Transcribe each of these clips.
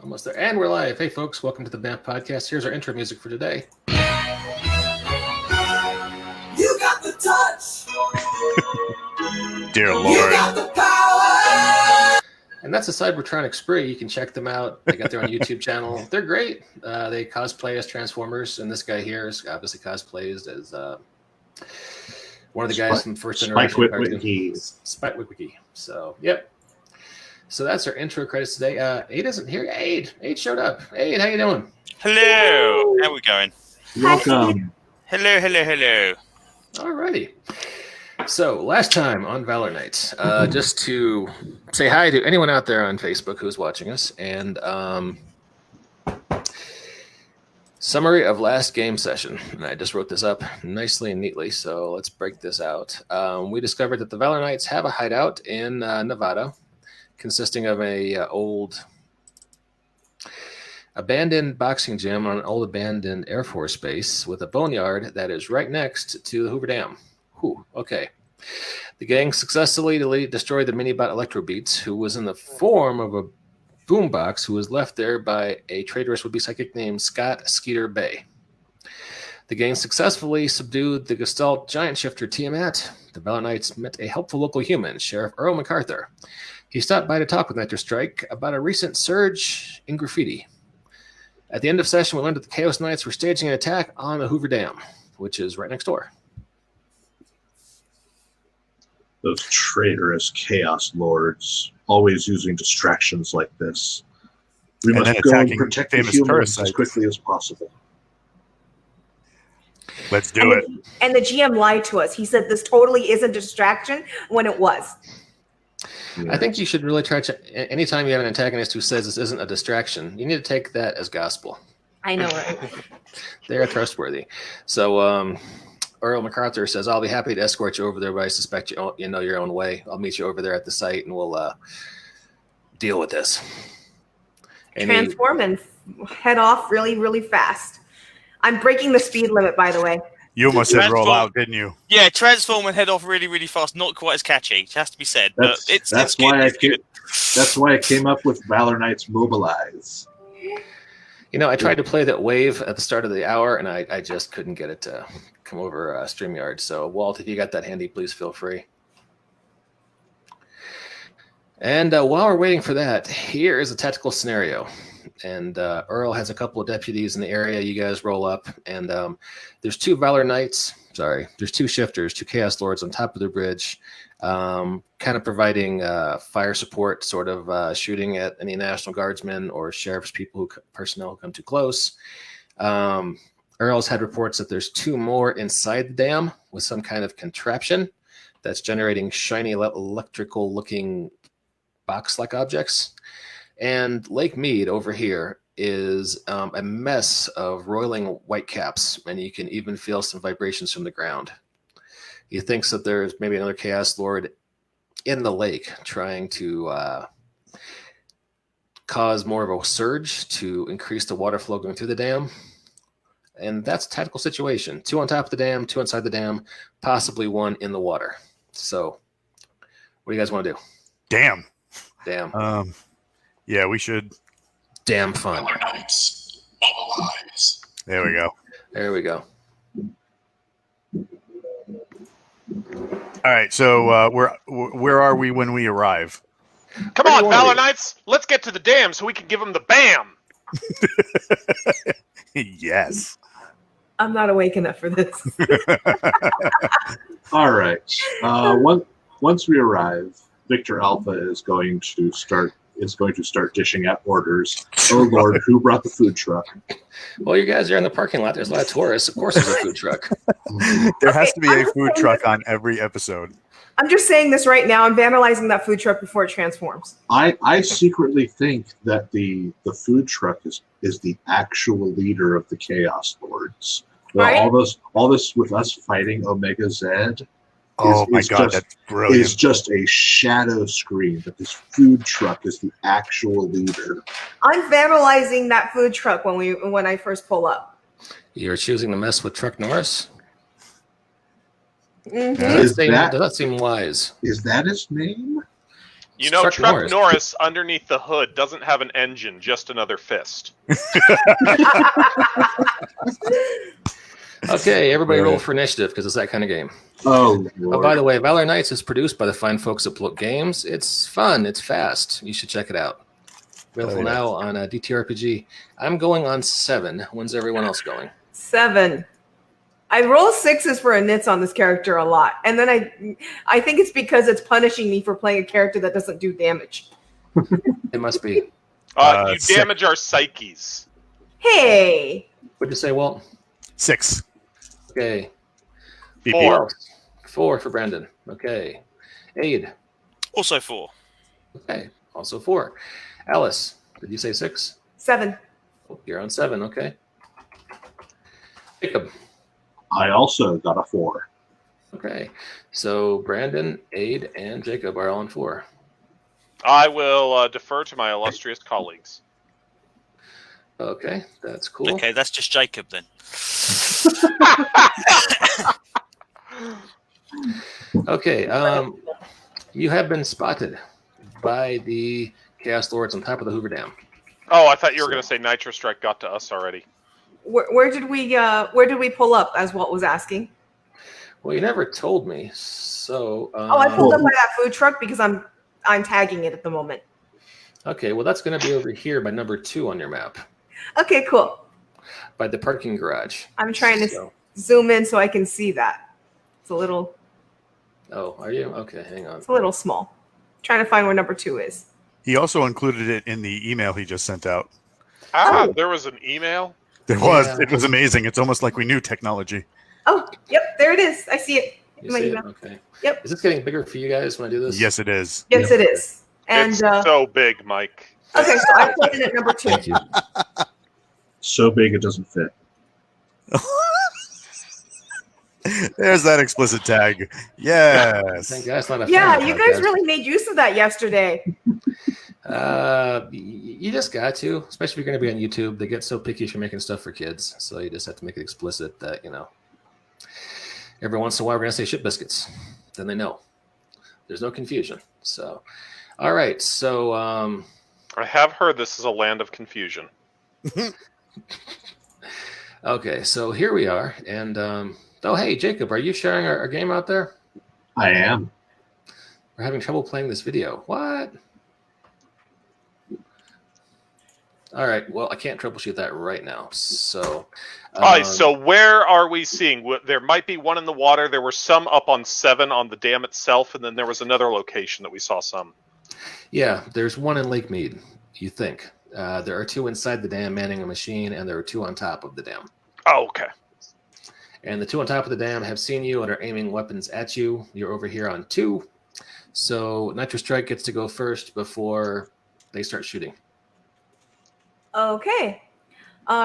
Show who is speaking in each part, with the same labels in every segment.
Speaker 1: Almost there. And we're live. Hey, folks. Welcome to the BAMP Podcast. Here's our intro music for today.
Speaker 2: You got the touch.
Speaker 3: Dear Lord.
Speaker 2: You got the power.
Speaker 1: And that's a Cybertronic Spree. You can check them out. They got their own YouTube channel. They're great. They cosplay as Transformers. And this guy here is obviously cosplays as one of the guys from First Generation. Spike Witwicky. So, yep. So that's our intro credits today. Aid isn't here. Aid showed up. Aid, how you doing?
Speaker 4: Hello. How we going?
Speaker 3: Welcome.
Speaker 4: Hello.
Speaker 1: Alrighty. So last time on Valor Knights, just to say hi to anyone out there on Facebook who's watching us, and summary of last game session. And I just wrote this up nicely and neatly, so let's break this out. We discovered that the Valor Knights have a hideout in Nevada, consisting of a old abandoned boxing gym on an old abandoned Air Force base with a boneyard that is right next to the Hoover Dam. Whew, okay. The gang successfully destroyed the Minibot Electrobeats, who was in the form of a boombox who was left there by a traitorous would-be psychic named Scott Skeeter Bay. The gang successfully subdued the Gestalt giant shifter Tiamat. The Valor Knights met a helpful local human, Sheriff Earl MacArthur. He stopped by to talk with Nectar Strike about a recent surge in graffiti. At the end of session, we learned that the Chaos Knights were staging an attack on the Hoover Dam, which is right next door.
Speaker 3: Those traitorous Chaos Lords, always using distractions like this. We must go and protect the humans as quickly as possible.
Speaker 5: Let's do it.
Speaker 6: And the GM lied to us. He said this totally isn't a distraction when it was.
Speaker 1: Yeah. I think you should really try to, anytime you have an antagonist who says this isn't a distraction, you need to take that as gospel.
Speaker 6: I know, right?
Speaker 1: They're trustworthy. So Earl MacArthur says, I'll be happy to escort you over there, but I suspect you know your own way. I'll meet you over there at the site, and we'll deal with this. And
Speaker 6: transform and head off really, really fast. I'm breaking the speed limit, by the way.
Speaker 5: You almost said roll out, didn't you?
Speaker 4: Yeah, transform and head off really, really fast. Not quite as catchy. It has to be said. That's
Speaker 3: why I came up with Valor Knights Mobilize.
Speaker 1: You know, I tried to play that wave at the start of the hour, and I just couldn't get it to come over StreamYard. So, Walt, if you got that handy, please feel free. And while we're waiting for that, here is a tactical scenario. And Earl has a couple of deputies in the area. You guys roll up, and there's two Valor Knights. There's two shifters, two Chaos Lords on top of the bridge, kind of providing fire support, sort of shooting at any National Guardsmen or sheriff's personnel who come too close. Earl's had reports that there's two more inside the dam with some kind of contraption that's generating shiny electrical-looking box-like objects. And Lake Mead over here is a mess of roiling white caps, and you can even feel some vibrations from the ground. He thinks that there's maybe another Chaos Lord in the lake trying to cause more of a surge to increase the water flow going through the dam. And that's a tactical situation. Two on top of the dam, two inside the dam, possibly one in the water. So what do you guys want to do?
Speaker 5: Damn.
Speaker 1: Yeah,
Speaker 5: we should.
Speaker 1: Damn fun.
Speaker 5: There we go. All right, so where are we when we arrive?
Speaker 7: Come on, Valor Knights! Let's get to the dam so we can give them the BAM!
Speaker 5: Yes.
Speaker 6: I'm not awake enough for this.
Speaker 3: All right. Once we arrive, Victor Alpha is going to start dishing out orders. Oh Lord, who brought the food truck?
Speaker 1: Well, you guys are in the parking lot. There's a lot of tourists. Of course there's a food truck.
Speaker 5: There has to be a food truck on every episode.
Speaker 6: I'm just saying this right now. I'm vandalizing that food truck before it transforms.
Speaker 3: I secretly think that the food truck is the actual leader of the Chaos Lords. Well,
Speaker 6: right?
Speaker 3: all this with us fighting Omega Z.
Speaker 5: That's brilliant.
Speaker 3: It's just a shadow screen that this food truck is the actual leader.
Speaker 6: I'm vandalizing that food truck when I first pull up.
Speaker 1: You're choosing to mess with Truck Norris?
Speaker 6: Mm-hmm.
Speaker 1: Does that seem wise?
Speaker 3: Is that his name?
Speaker 7: You know,
Speaker 1: Truck
Speaker 7: Norris underneath the hood doesn't have an engine, just another fist.
Speaker 1: Okay, everybody roll for initiative because it's that kind of game.
Speaker 3: Oh,
Speaker 1: by the way, Valor Knights is produced by the fine folks at Bloat Games. It's fun. It's fast. You should check it out. Available now on DTRPG. I'm going on 7. When's everyone else going?
Speaker 6: 7. I roll 6s for a nits on this character a lot, and then I think it's because it's punishing me for playing a character that doesn't do damage.
Speaker 1: It must be.
Speaker 7: You damage our psyches.
Speaker 6: Hey.
Speaker 1: What'd you say, Walt?
Speaker 5: 6.
Speaker 1: Okay.
Speaker 7: 4.
Speaker 1: 4 for Brandon. Okay. Aid.
Speaker 4: Also 4.
Speaker 1: Okay. Also 4. Alice, did you say 6?
Speaker 6: 7.
Speaker 1: Oh, you're on 7. Okay. Jacob.
Speaker 3: I also got a 4.
Speaker 1: Okay. So Brandon, Aid, and Jacob are all on 4.
Speaker 7: I will defer to my illustrious colleagues.
Speaker 1: Okay, that's cool.
Speaker 4: Okay, that's just Jacob then.
Speaker 1: Okay, you have been spotted by the Chaos Lords on top of the Hoover Dam.
Speaker 7: Oh, I thought you were going to say Nitro Strike got to us already.
Speaker 6: Where did we pull up, as Walt was asking?
Speaker 1: Well, you never told me, so...
Speaker 6: I pulled up by that food truck because I'm tagging it at the moment.
Speaker 1: Okay, well, that's going to be over here by number 2 on your map.
Speaker 6: Okay, cool.
Speaker 1: By the parking garage.
Speaker 6: I'm trying to zoom in so I can see that. It's a little...
Speaker 1: Oh, are you? Okay, hang on.
Speaker 6: It's a little small. Trying to find where number 2 is.
Speaker 5: He also included it in the email he just sent out.
Speaker 7: There was an email?
Speaker 5: There was. Yeah. It was amazing. It's almost like we knew technology.
Speaker 6: Oh, yep, there it is. I see it.
Speaker 1: You see it? Okay.
Speaker 6: Yep.
Speaker 1: Is this getting bigger for you guys when I do this?
Speaker 5: Yes, it is.
Speaker 6: Yes, it is. And
Speaker 7: it's so big, Mike.
Speaker 6: Okay, so I put in at number 2.
Speaker 1: Thank you.
Speaker 3: So big it doesn't fit.
Speaker 5: There's that explicit tag. Yes.
Speaker 1: Thank God it's not a
Speaker 6: you guys really made use of that yesterday.
Speaker 1: You just got to, especially if you're going to be on YouTube. They get so picky if you're making stuff for kids, so you just have to make it explicit that every once in a while we're going to say shit biscuits. Then they know. There's no confusion. So, all right. So,
Speaker 7: I have heard this is a land of confusion.
Speaker 1: Okay, so here we are, and hey, Jacob, are you sharing our game out there?
Speaker 3: I am.
Speaker 1: We're having trouble playing this video. What? All right. Well, I can't troubleshoot that right now. So,
Speaker 7: so where are we seeing? There might be one in the water. There were some up on 7 on the dam itself, and then there was another location that we saw some.
Speaker 1: Yeah, there's one in Lake Mead. You think there are 2 inside the dam manning a machine, and there are 2 on top of the dam.
Speaker 7: Oh, okay.
Speaker 1: And the 2 on top of the dam have seen you and are aiming weapons at you. You're over here on 2. So Nitro Strike gets to go first before they start shooting.
Speaker 6: Okay.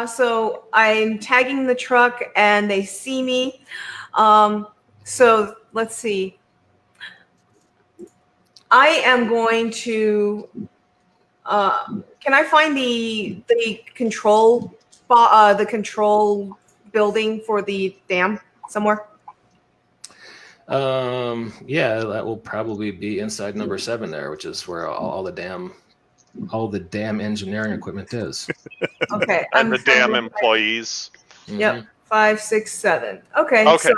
Speaker 6: So I'm tagging the truck and they see me. So let's see. I am going to... can I find the control the control building for the dam somewhere?
Speaker 1: Yeah, that will probably be inside number 7 there, which is where all the dam engineering equipment is.
Speaker 6: Okay.
Speaker 7: And the dam employees.
Speaker 6: Yep. 5, 6, 7. Okay. So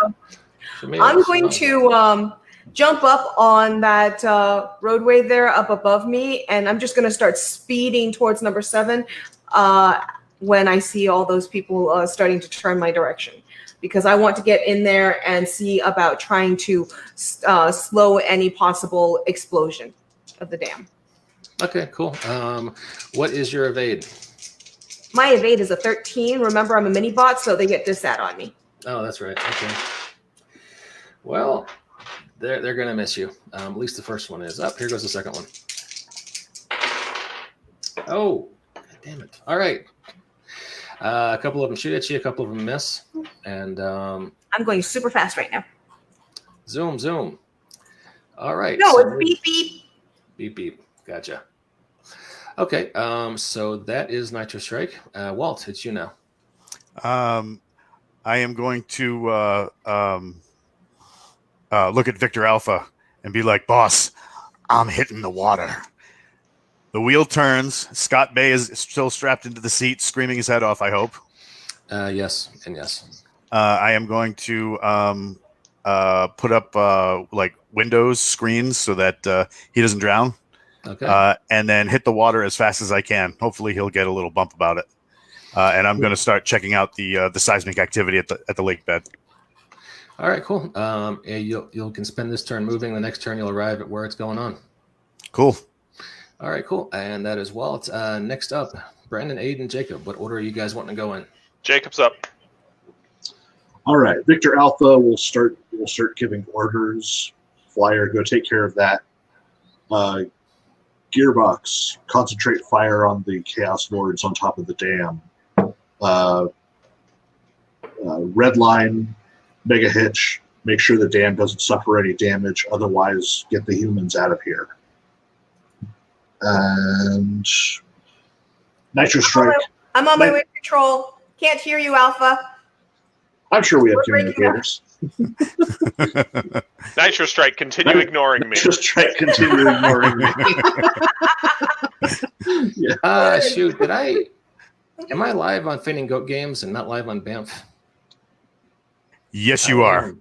Speaker 6: I'm going to jump up on that roadway there up above me, and I'm just going to start speeding towards number 7 when I see all those people starting to turn my direction, because I want to get in there and see about trying to slow any possible explosion of the dam.
Speaker 1: Okay, cool. What is your evade?
Speaker 6: My evade is a 13. Remember, I'm a mini bot, so they get disat on me.
Speaker 1: Oh, that's right. Okay. Well, they're gonna miss you. At least the first one is. Up here goes the second one. Oh, God damn it! All right. A couple of them shoot at you. A couple of them miss. And
Speaker 6: I'm going super fast right now.
Speaker 1: Zoom. All right.
Speaker 6: No,
Speaker 1: so
Speaker 6: it's beep beep.
Speaker 1: Beep beep. Gotcha. Okay. So that is Nitro Strike. Walt, it's you now.
Speaker 5: I am going to look at Victor Alpha and be like, boss, I'm hitting the water. The wheel turns. Scott Bay is still strapped into the seat, screaming his head off, I hope.
Speaker 1: Yes, and yes.
Speaker 5: I am going to put up like windows, screens, so that he doesn't drown.
Speaker 1: Okay.
Speaker 5: And then hit the water as fast as I can. Hopefully he'll get a little bump about it. And I'm going to start checking out the seismic activity at the lake bed.
Speaker 1: All right, cool. You can spend this turn moving. The next turn you'll arrive at where it's going on.
Speaker 5: Cool.
Speaker 1: All right, cool. And that is Walt. Next up, Brandon, Aiden, Jacob. What order are you guys wanting to go in?
Speaker 7: Jacob's up.
Speaker 3: All right, Victor Alpha will start giving orders. Flyer, go take care of that. Gearbox, concentrate fire on the Chaos Lords on top of the dam. Red Line, Mega Hitch, make sure the dam doesn't suffer any damage. Otherwise, get the humans out of here. And Nitro Strike.
Speaker 6: I'm on my way to control. Can't hear you, Alpha.
Speaker 3: I'm sure we have communicators.
Speaker 7: Nitro Strike, continue ignoring me.
Speaker 3: Nitro Strike, continue ignoring me.
Speaker 1: Yeah. Shoot, am I live on Fainting Goat Games and not live on Banff?
Speaker 5: Yes, you are.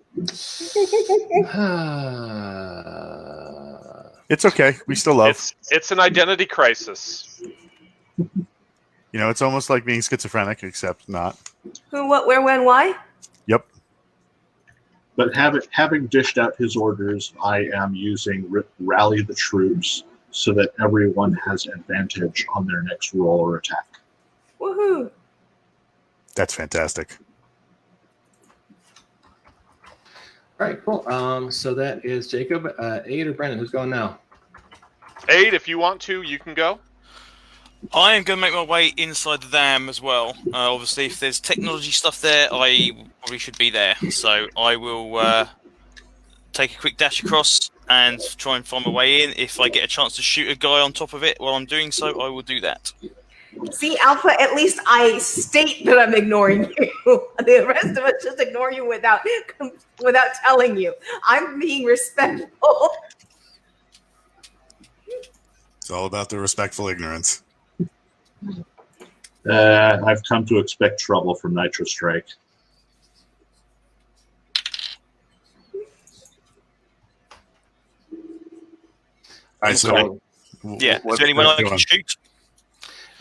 Speaker 5: It's okay. We still love.
Speaker 7: It's an identity crisis.
Speaker 5: It's almost like being schizophrenic, except not.
Speaker 6: Who, what, where, when, why?
Speaker 5: Yep.
Speaker 3: But having dished out his orders, I am using Rally the Troops so that everyone has advantage on their next roll or attack.
Speaker 6: Woohoo!
Speaker 5: That's fantastic.
Speaker 1: All right, cool. So that is Jacob. Aid or Brandon? Who's going now?
Speaker 7: Aid, if you want to, you can go.
Speaker 4: I am going to make my way inside the dam as well. Obviously, if there's technology stuff there, I probably should be there. So I will take a quick dash across and try and find my way in. If I get a chance to shoot a guy on top of it while I'm doing so, I will do that.
Speaker 6: See, Alpha, at least I state that I'm ignoring you. The rest of us just ignore you without telling you. I'm being respectful.
Speaker 5: It's all about the respectful ignorance.
Speaker 3: I've come to expect trouble from Nitro Strike.
Speaker 5: All right, so
Speaker 4: yeah, is there anyone I can shoot?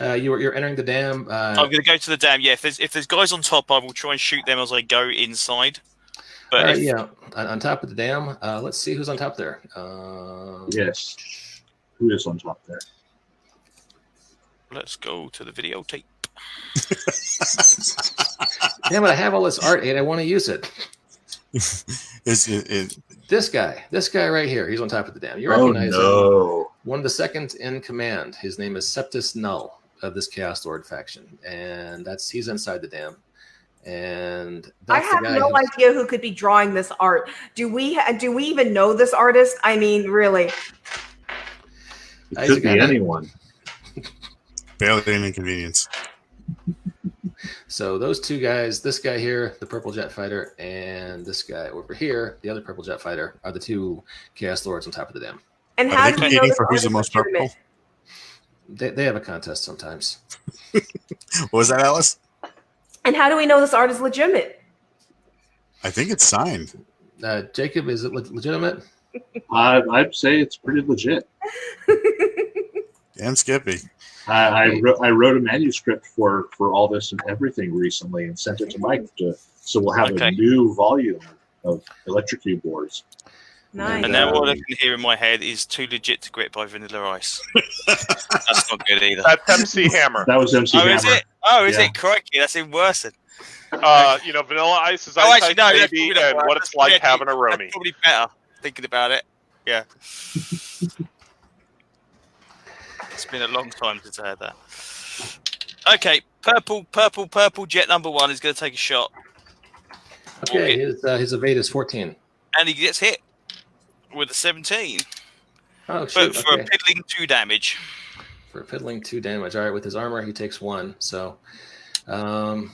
Speaker 1: You're entering the dam.
Speaker 4: I'm going to go to the dam. Yeah, if there's guys on top, I will try and shoot them as I go inside. But
Speaker 1: yeah, on top of the dam. Let's see who's on top there.
Speaker 3: Yes, who is on top there?
Speaker 4: Let's go to the videotape.
Speaker 1: Damn it! I have all this art, and I want to use it. This guy right here. He's on top of the dam. You recognize him. One of the second in command. His name is Septus Null of this Chaos Lord faction, and he's inside the dam. And
Speaker 6: I have no idea who could be drawing this art. Do we even know this artist? I mean, really?
Speaker 3: It could be anyone.
Speaker 5: Barely an inconvenience.
Speaker 1: So those two guys, this guy here, the purple jet fighter, and this guy over here, the other purple jet fighter, are the two Chaos Lords on top of the dam.
Speaker 6: And how do you know
Speaker 5: for who's the most purple?
Speaker 1: They have a contest sometimes.
Speaker 5: What was that, Alice?
Speaker 6: And how do we know this art is legitimate?
Speaker 5: I think it's signed.
Speaker 1: Jacob, is it legitimate?
Speaker 3: I'd say it's pretty legit.
Speaker 5: Damn Skippy.
Speaker 3: I wrote a manuscript for all this and everything recently and sent it to Mike so we'll have a new volume of electrocute boards.
Speaker 6: Nice.
Speaker 4: And now all I can hear in my head is "Too Legit to Grit" by Vanilla Ice. That's not good either.
Speaker 7: That's MC Hammer.
Speaker 3: That was MC Hammer.
Speaker 4: Is it? Oh, is it? Crikey, that's even worse.
Speaker 7: Vanilla Ice is Ice Baby and what it's like having a roamie.
Speaker 4: That's probably better, thinking about it. Yeah. It's been a long time since I had that. Okay, purple jet number 1 is going to take a shot.
Speaker 1: Okay, his evade is 14.
Speaker 4: And he gets hit with a 17.
Speaker 1: Oh, shoot.
Speaker 4: But for a piddling 2 damage.
Speaker 1: For a piddling 2 damage. All right, with his armor, he takes 1. So,
Speaker 4: and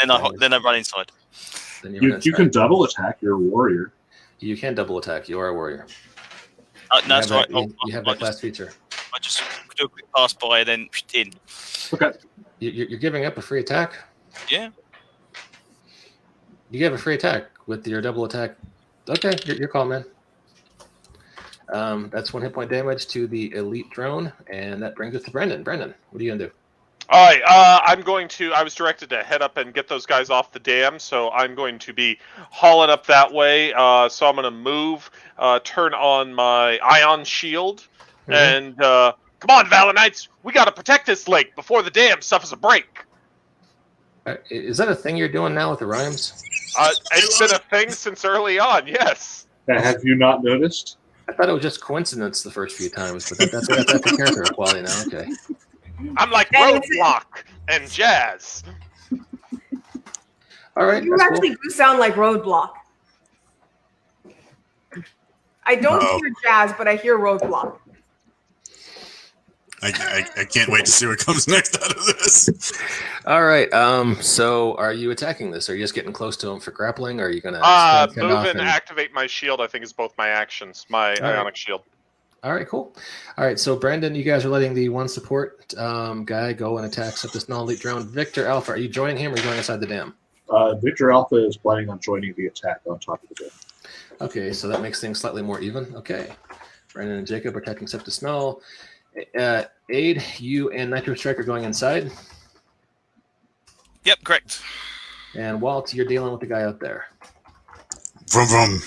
Speaker 4: then I run inside.
Speaker 3: Then you can double attack. You're a warrior.
Speaker 1: You can double attack. You are a warrior.
Speaker 4: No, that's right.
Speaker 1: You have that class feature.
Speaker 4: I just do a quick pass by and then in.
Speaker 3: Okay.
Speaker 1: You're giving up a free attack?
Speaker 4: Yeah.
Speaker 1: You have a free attack with your double attack. Okay, your call, man. That's 1 hit point damage to the elite drone, and that brings us to Brendan. Brendan, what are you gonna do?
Speaker 7: All right, I was directed to head up and get those guys off the dam, so I'm going to be hauling up that way. So I'm going to move, turn on my ion shield, and come on, Valor Knights, we got to protect this lake before the dam suffers a break.
Speaker 1: Is that a thing you're doing now with the rhymes?
Speaker 7: It's been a thing since early on, yes.
Speaker 3: Have you not noticed?
Speaker 1: I thought it was just coincidence the first few times, but that's a character quality now. Okay.
Speaker 7: I'm like Roadblock and Jazz.
Speaker 1: All right.
Speaker 6: You actually do sound like Roadblock. I don't hear Jazz, but I hear Roadblock.
Speaker 5: I can't wait to see what comes next out of this.
Speaker 1: All right. So are you attacking this? Are you just getting close to him for grappling, or are you going to
Speaker 7: move and activate my shield? I think is both my actions. My ionic shield.
Speaker 1: All right, cool. All right, so Brandon, you guys are letting the one support guy go and attack this non-elite drone. Victor Alpha, are you joining him or are you going inside the dam?
Speaker 3: Victor Alpha is planning on joining the attack on top of the dam.
Speaker 1: Okay, so that makes things slightly more even. Okay. Brandon and Jacob are attacking Septus Null. Aid, you and Nitro Strike are going inside.
Speaker 4: Yep, correct.
Speaker 1: And Walt, you're dealing with the guy out there.
Speaker 5: Vroom, vroom.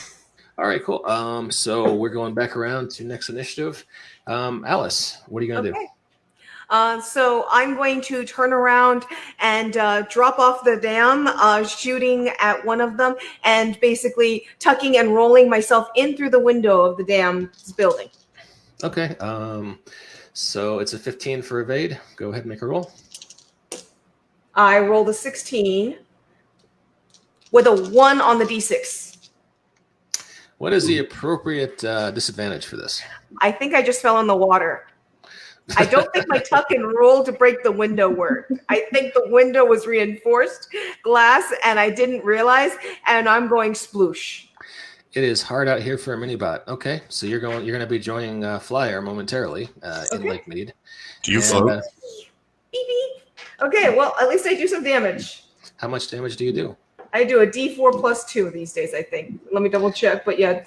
Speaker 1: All right, cool. So we're going back around to next initiative. Alice, what are you going to do?
Speaker 6: So I'm going to turn around and drop off the dam, shooting at one of them, and basically tucking and rolling myself in through the window of the dam's building.
Speaker 1: Okay. So it's a 15 for evade. Go ahead and make a roll.
Speaker 6: I rolled a 16 with a 1 on the d6.
Speaker 1: What is the appropriate disadvantage for this?
Speaker 6: I think I just fell in the water. I don't think my tuck and roll to break the window worked. I think the window was reinforced glass, and I didn't realize, and I'm going sploosh.
Speaker 1: It is hard out here for a mini-bot. Okay, so you're going to be joining Flyer momentarily in Lake Mead.
Speaker 5: Do you float?
Speaker 6: Beep, beep. Okay, well, at least I do some damage.
Speaker 1: How much damage do you do?
Speaker 6: I do a D4 plus 2 these days, I think. Let me double check, but yeah.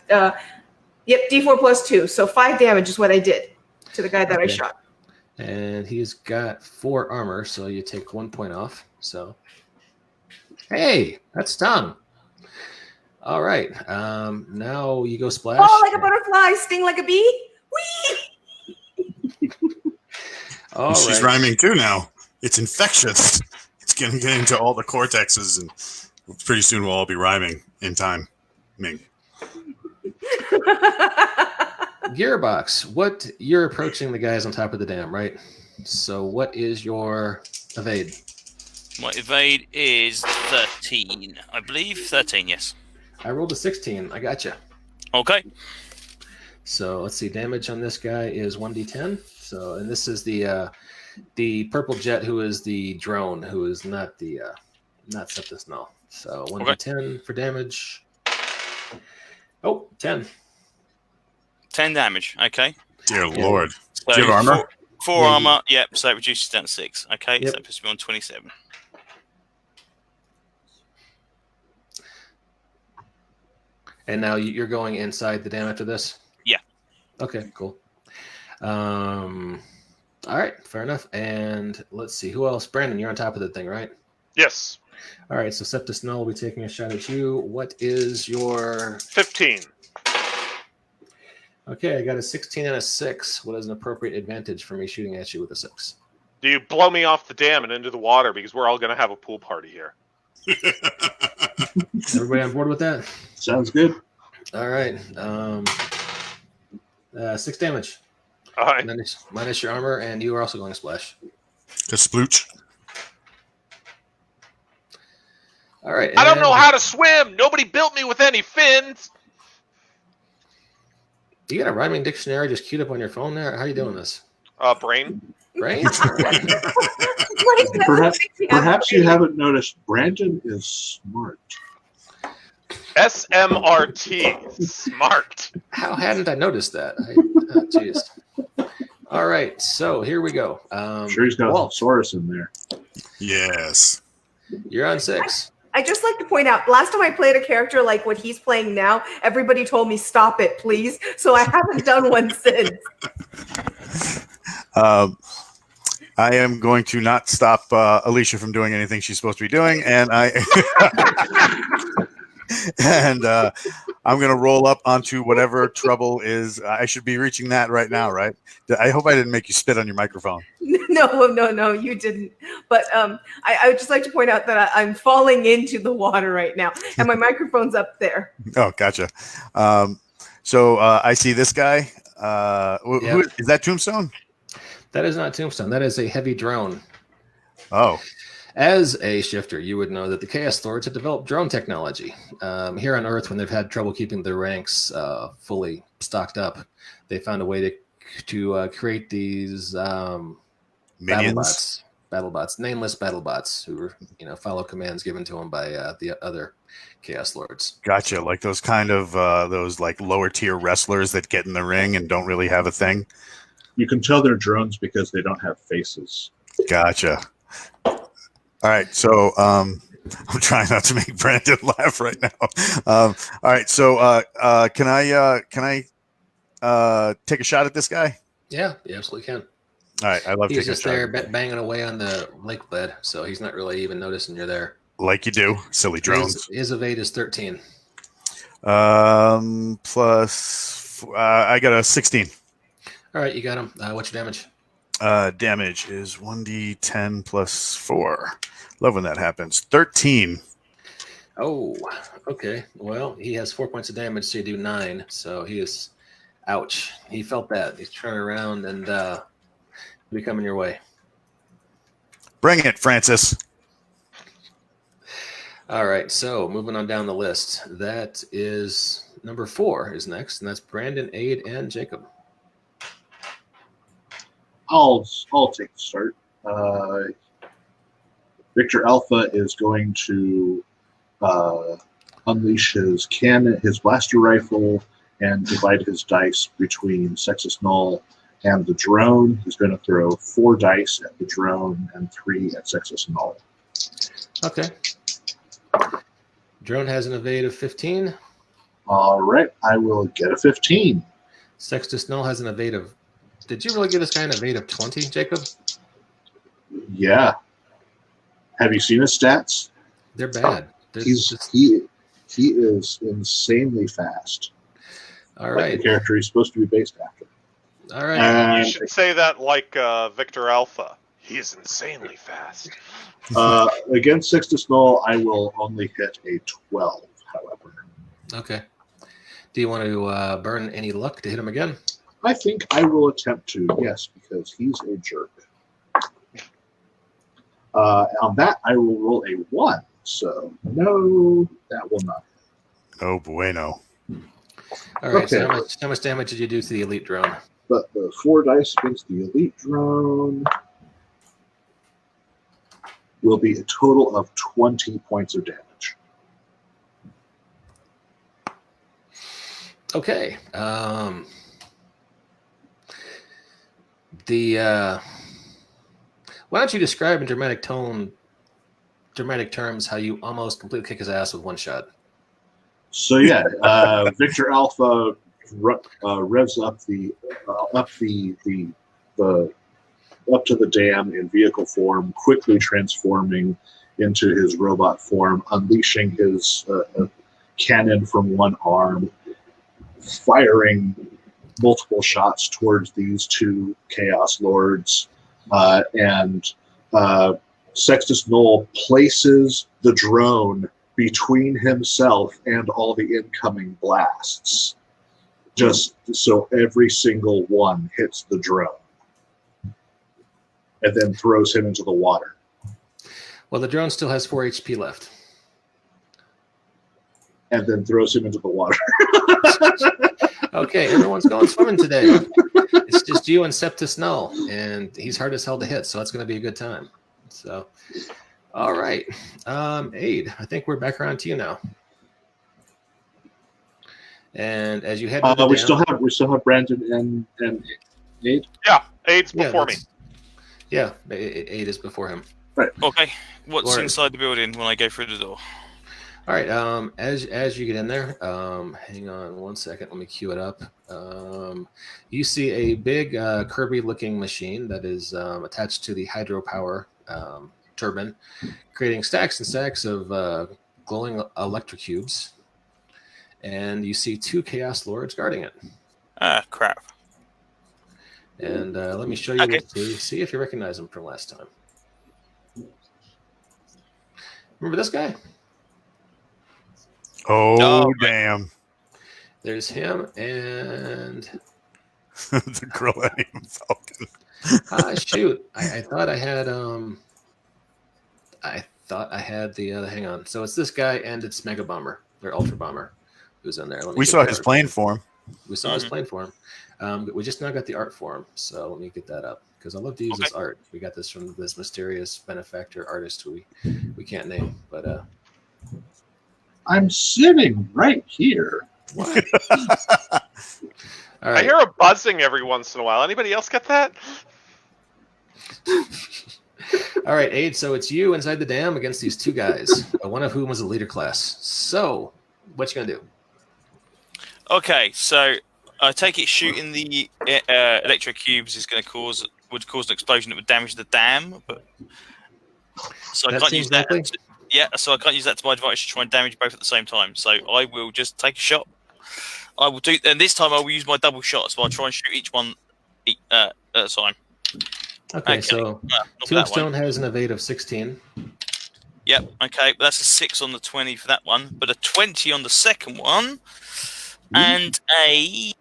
Speaker 6: Yep, D4 plus 2. So 5 damage is what I did to the guy that I shot.
Speaker 1: And he's got 4 armor, so you take 1 point off. So, hey, that's stung. All right. Now you go splash.
Speaker 6: Oh, like a butterfly, sting like a bee. Whee!
Speaker 5: She's rhyming too now. It's infectious. It's getting into all the cortexes, and pretty soon we'll all be rhyming in time. Ming.
Speaker 1: Gearbox, you're approaching the guys on top of the dam, right? So what is your evade?
Speaker 4: My evade is 13, I believe. 13, yes.
Speaker 1: I rolled a 16. I got you.
Speaker 4: Okay.
Speaker 1: So let's see. Damage on this guy is 1d10. So, and this is the purple jet, who is the drone, who is not Septus Null. So 1d10 for damage. Oh, 10.
Speaker 4: 10 damage. Okay.
Speaker 5: Dear Lord.
Speaker 4: So
Speaker 5: do you have armor?
Speaker 4: 4 armor. Yep. So it reduces down to 6. Okay.
Speaker 1: Yep.
Speaker 4: So that puts me on 27.
Speaker 1: And now you're going inside the dam after this?
Speaker 4: Yeah.
Speaker 1: Okay, cool. All right, fair enough. And let's see, who else? Brandon, you're on top of the thing, right?
Speaker 7: Yes.
Speaker 1: All right, so Septus Null will be taking a shot at you. What is your...
Speaker 7: 15.
Speaker 1: Okay, I got a 16 and a 6. What is an appropriate advantage for me shooting at you with a 6?
Speaker 7: Do you blow me off the dam and into the water, because we're all going to have a pool party here?
Speaker 1: Everybody on board with that?
Speaker 3: Sounds good.
Speaker 1: All right. 6 damage.
Speaker 7: All right.
Speaker 1: Minus your armor, and you are also going to splash.
Speaker 5: To splooch.
Speaker 1: All right.
Speaker 7: I don't know how to swim. Nobody built me with any fins.
Speaker 1: You got a rhyming dictionary just queued up on your phone there? How are you doing this?
Speaker 7: Brain.
Speaker 1: Brain?
Speaker 3: Perhaps you haven't noticed, Brandon is smart.
Speaker 7: SMRT. Smart.
Speaker 1: How hadn't I noticed that? Oh, jeez. All right, so here we go.
Speaker 3: I'm sure he's got a thesaurus in there.
Speaker 5: Yes.
Speaker 1: You're on 6.
Speaker 6: I just like to point out, last time I played a character like what he's playing now, everybody told me, stop it, please. So I haven't done one since.
Speaker 5: I am going to not stop Alicia from doing anything she's supposed to be doing, and I'm going to roll up onto whatever trouble is. I should be reaching that right now, right? I hope I didn't make you spit on your microphone.
Speaker 6: No, you didn't. But I would just like to point out that I'm falling into the water right now, and my microphone's up there.
Speaker 5: Oh, gotcha. So I see this guy. Who is that? Tombstone?
Speaker 1: That is not Tombstone. That is a heavy drone.
Speaker 5: Oh.
Speaker 1: As a shifter, you would know that the Chaos Lords have developed drone technology. Here on Earth, when they've had trouble keeping their ranks fully stocked up, they found a way to create these
Speaker 5: Minions?
Speaker 1: BattleBots, nameless BattleBots who follow commands given to them by the other Chaos Lords.
Speaker 5: Gotcha. Like those kind of those like lower tier wrestlers that get in the ring and don't really have a thing.
Speaker 3: You can tell they're drones because they don't have faces.
Speaker 5: Gotcha. All right, so I'm trying not to make Brandon laugh right now. All right, so can I take a shot at this guy?
Speaker 1: Yeah, you absolutely can.
Speaker 5: All right, I love.
Speaker 1: He's just there banging away on the lake bed, so he's not really even noticing you're there.
Speaker 5: Like you do, silly drones.
Speaker 1: His evade is 13.
Speaker 5: Plus, I got a 16.
Speaker 1: All right, you got him. What's your damage?
Speaker 5: Damage is 1d10 plus 4. Love when that happens. 13.
Speaker 1: Oh, okay. Well, he has 4 points of damage, so you do 9. So he is, ouch. He felt that. He's turning around and be coming your way.
Speaker 5: Bring it, Francis.
Speaker 1: All right, so moving on down the list. That is number 4 is next, and that's Brandon, Aid, and Jacob.
Speaker 3: I'll take the start. Victor Alpha is going to unleash his cannon, his blaster rifle, and divide his dice between Sextus Null and the drone. He's going to throw 4 dice at the drone and 3 at Sextus Null.
Speaker 1: Okay. Drone has an evade of 15.
Speaker 3: All right, I will get a 15.
Speaker 1: Sextus Null has an evade of... Did you really give this guy an evade of 20, Jacob?
Speaker 3: Yeah. Have you seen his stats?
Speaker 1: They're bad.
Speaker 3: He is insanely fast.
Speaker 1: All right.
Speaker 3: Like the character he's supposed to be based after.
Speaker 1: All right.
Speaker 7: You should say that like Victor Alpha. He is insanely fast.
Speaker 3: Against Sextus Null, I will only hit a 12, however.
Speaker 1: Okay. Do you want to burn any luck to hit him again?
Speaker 3: I think I will attempt to, yes, because he's a jerk. On that, I will roll a 1. So, no, that will not.
Speaker 5: Oh, bueno.
Speaker 1: All right, okay. So how much damage did you do to the elite drone?
Speaker 3: But the 4 dice against the elite drone will be a total of 20 points of damage.
Speaker 1: Okay. Why don't you describe in dramatic terms how you almost completely kick his ass with 1 shot?
Speaker 3: So yeah, Victor Alpha revs up up to the dam in vehicle form, quickly transforming into his robot form, unleashing his cannon from one arm, firing multiple shots towards these 2 Chaos Lords, and Sextus Null places the drone between himself and all the incoming blasts, just so every single one hits the drone, and then throws him into the water.
Speaker 1: Well, the drone still has 4 HP left.
Speaker 3: And then throws him into the water.
Speaker 1: Okay, everyone's going swimming today. It's just you and Sextus Null, and he's hard as hell to hit, so it's going to be a good time. So, all right. Aid, I think we're back around to you now. And as you head to the
Speaker 3: we
Speaker 1: dam,
Speaker 3: still have Brandon and Aid.
Speaker 7: Yeah, Aid's before me.
Speaker 1: Yeah, Aid is before him.
Speaker 3: Right.
Speaker 4: Okay. What's
Speaker 1: Right.
Speaker 4: inside the building when I go through the door?
Speaker 1: All right. As you get in there, hang on one second. Let me cue it up. You see a big Kirby-looking machine that is attached to the hydropower turbine, creating stacks and stacks of glowing electrocubes. And you see 2 Chaos Lords guarding it.
Speaker 4: Ah, crap.
Speaker 1: And let me show you.
Speaker 4: Okay.
Speaker 1: See if you recognize them from last time. Remember this guy?
Speaker 5: Oh,
Speaker 4: right.
Speaker 5: damn.
Speaker 1: There's him and
Speaker 5: The Grillenium Falcon.
Speaker 1: shoot. I thought I had the hang on. So it's this guy and it's Mega Bomber or Ultra Bomber who's in there.
Speaker 5: We saw his plane form.
Speaker 1: We saw his plane form. We just now got the art for him, so let me get that up because I love to use this art. We got this from this mysterious benefactor artist who we can't name, but
Speaker 3: I'm sitting right here.
Speaker 1: what? All right.
Speaker 7: I hear a buzzing every once in a while. Anybody else get that?
Speaker 1: All right, Aid. So it's you inside the dam against these 2 guys, one of whom was a leader class. So what you gonna do?
Speaker 4: Okay, so I take it shooting the electrocubes is would cause an explosion that would damage the dam, but so I can't use that. So I can't use that to my advantage to try and damage both at the same time. So I will just take a shot. I will do, and this time I will use my double shot. So I'll try and shoot each one at a time.
Speaker 1: Okay, so Tombstone has an evade of 16.
Speaker 4: Yep. Okay, but that's a 6 on the 20 for that one, but a 20 on the second one, and a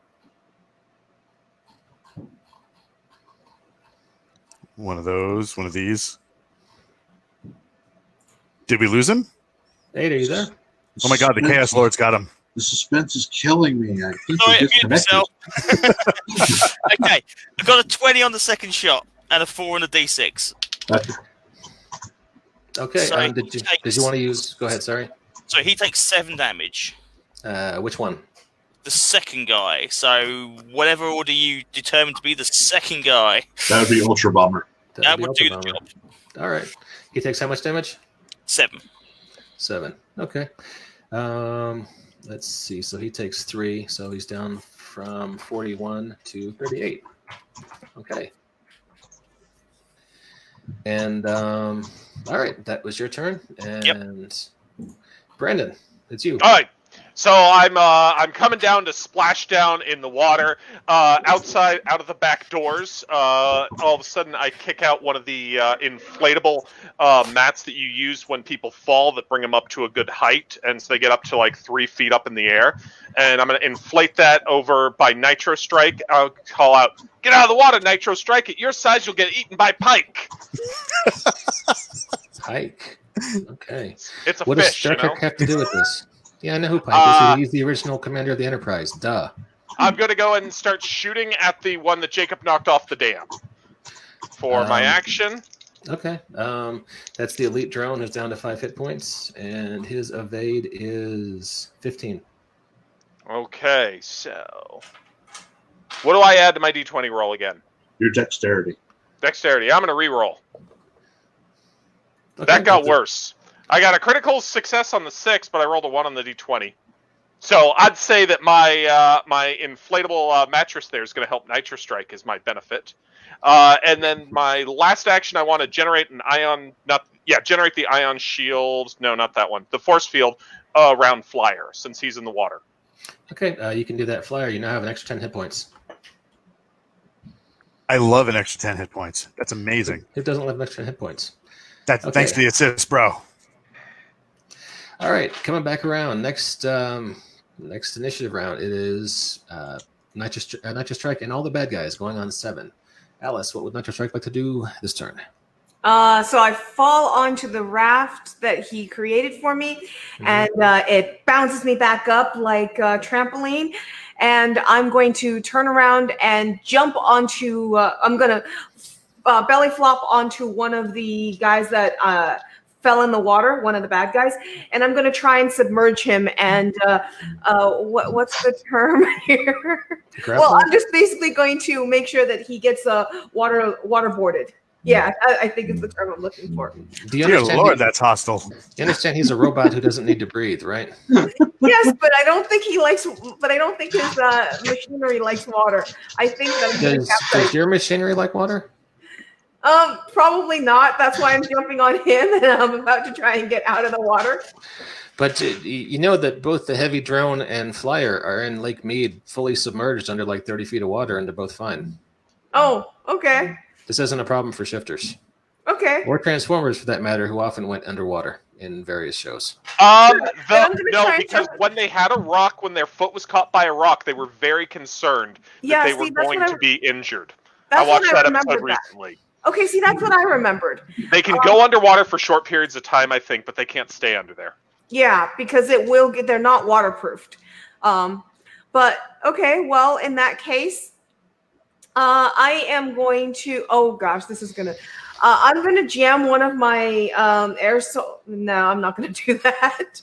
Speaker 5: one of these. Did we lose him?
Speaker 1: Aid, are you there?
Speaker 5: Oh my God, the Chaos Lord's got him.
Speaker 3: The suspense is killing me. I think
Speaker 4: Sorry,
Speaker 3: he
Speaker 4: I muted
Speaker 3: disconnected.
Speaker 4: myself. Okay, I got a 20 on the second shot and a 4 on the D6.
Speaker 1: Okay.
Speaker 4: So
Speaker 1: did you want to use? Go ahead. Sorry.
Speaker 4: So he takes 7 damage.
Speaker 1: Which one?
Speaker 4: The second guy. So whatever order you determine to be the second guy.
Speaker 3: That would be Ultra Bomber.
Speaker 4: That would do the job.
Speaker 1: All right. He takes how much damage?
Speaker 4: 7.
Speaker 1: 7. Okay. Let's see. So he takes 3. So he's down from 41 to 38. Okay. And all right, that was your turn. And Brandon, it's you.
Speaker 7: All right. So I'm coming down to splash down in the water out of the back doors. All of a sudden, I kick out one of the inflatable mats that you use when people fall that bring them up to a good height, and so they get up to like 3 feet up in the air. And I'm going to inflate that over by Nitro Strike. I'll call out, "Get out of the water, Nitro Strike! At your size, you'll get eaten by pike."
Speaker 1: Pike. Okay.
Speaker 7: It's a
Speaker 1: what
Speaker 7: fish.
Speaker 1: does Star Trek have to do with this? Yeah, I know who Pike is. He's the original commander of the Enterprise. Duh.
Speaker 7: I'm going to go and start shooting at the one that Jacob knocked off the dam for my action.
Speaker 1: Okay. That's the elite drone who's down to 5 hit points, and his evade is 15.
Speaker 7: Okay, so what do I add to my D20 roll again?
Speaker 3: Your dexterity.
Speaker 7: Dexterity. I'm going to re-roll.
Speaker 1: Okay,
Speaker 7: That got worse. I got a critical success on the 6, but I rolled a 1 on the D20. So I'd say that my my inflatable mattress there is going to help Nitro Strike as my benefit. And then my last action, I want to generate an ion. Generate the ion shield. No, not that one. The force field around Flyer, since he's in the water.
Speaker 1: Okay, you can do that, Flyer. You now have an extra 10 hit points.
Speaker 5: I love an extra 10 hit points. That's amazing.
Speaker 1: Who doesn't love extra hit points?
Speaker 5: That's thanks to the assist, bro.
Speaker 1: All right, coming back around. Next initiative round, it is Nitro Strike and all the bad guys going on 7. Alice, what would Nitro Strike like to do this turn?
Speaker 6: So I fall onto the raft that he created for me, and it bounces me back up like a trampoline. And I'm going to turn around and jump onto. I'm going to belly flop onto one of the guys that fell in the water, one of the bad guys, and I'm going to try and submerge him. And what's the term here? Well, I'm just basically going to make sure that he gets waterboarded. Yeah, I think it's the term I'm looking for.
Speaker 1: Do you understand?
Speaker 5: Lord, that's hostile.
Speaker 1: You understand he's a robot who doesn't need to breathe, right?
Speaker 6: Yes, but I don't think he likes. But I don't think his machinery likes water. I think that
Speaker 1: does your machinery like water?
Speaker 6: Probably not. That's why I'm jumping on him, and I'm about to try and get out of the water.
Speaker 1: But you know that both the heavy drone and flyer are in Lake Mead, fully submerged under like 30 feet of water, and they're both fine.
Speaker 6: Oh, okay.
Speaker 1: This isn't a problem for shifters.
Speaker 6: Okay.
Speaker 1: Or Transformers, for that matter, who often went underwater in various shows.
Speaker 7: No, because when they had a rock, when their foot was caught by a rock, they were very concerned that they were going to be injured. I watched that episode recently.
Speaker 6: Okay, see, that's what I remembered.
Speaker 7: They can go underwater for short periods of time, I think, but they can't stay under there.
Speaker 6: Yeah, because they're not waterproofed. But okay, well, in that case, I am going to. Oh gosh, this is gonna. I'm gonna jam one of my No, I'm not gonna do that.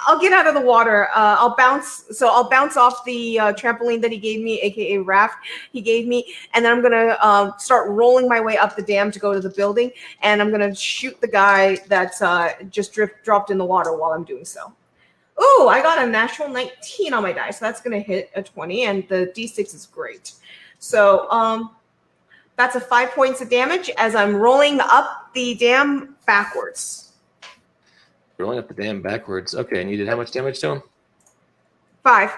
Speaker 6: I'll get out of the water. I'll bounce off the trampoline that he gave me, aka raft he gave me, and then I'm gonna start rolling my way up the dam to go to the building, and I'm gonna shoot the guy that's just dropped in the water while I'm doing so. Ooh, I got a natural 19 on my die, so that's gonna hit a 20, and the D6 is great. So that's a 5 points of damage as I'm rolling up the dam backwards.
Speaker 1: Rolling up the dam backwards. Okay, and you did how much damage to him?
Speaker 6: 5.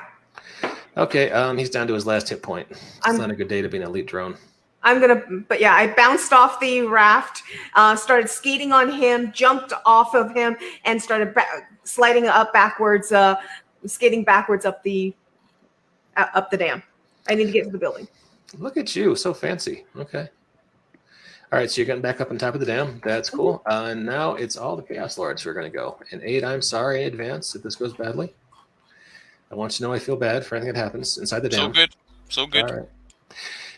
Speaker 1: Okay, he's down to his last hit point. It's not a good day to be an elite drone.
Speaker 6: I bounced off the raft, started skating on him, jumped off of him, and started sliding up backwards, skating backwards up the dam. I need to get to the building.
Speaker 1: Look at you, so fancy. Okay. All right, so you're getting back up on top of the dam. That's cool. And now it's all the Chaos Lords who are going to go. And Aid, I'm sorry in advance if this goes badly. I want you to know I feel bad for anything that happens inside the dam.
Speaker 4: So good.
Speaker 1: All right.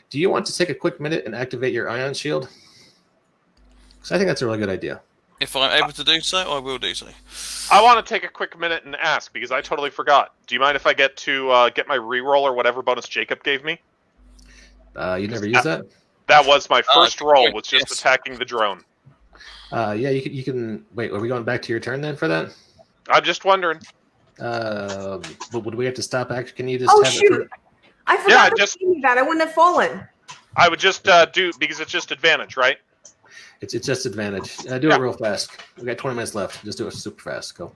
Speaker 1: Do you want to take a quick minute and activate your ion shield? Because I think that's a really good idea.
Speaker 4: If I'm able to do so, I will do so.
Speaker 7: I want to take a quick minute and ask, because I totally forgot. Do you mind if I get to get my reroll or whatever bonus Jacob gave me?
Speaker 1: You never used that?
Speaker 7: That was my first roll, was just attacking the drone.
Speaker 1: Yeah, you can... Wait, are we going back to your turn then for that?
Speaker 7: I'm just wondering.
Speaker 1: Would we have to stop action? Can you just have
Speaker 6: shoot.
Speaker 1: it...
Speaker 6: I forgot to give you that. I wouldn't have fallen.
Speaker 7: I would just do... Because it's just advantage, right?
Speaker 1: It's just advantage. Do it real fast. We got 20 minutes left. Just do it super fast. Go.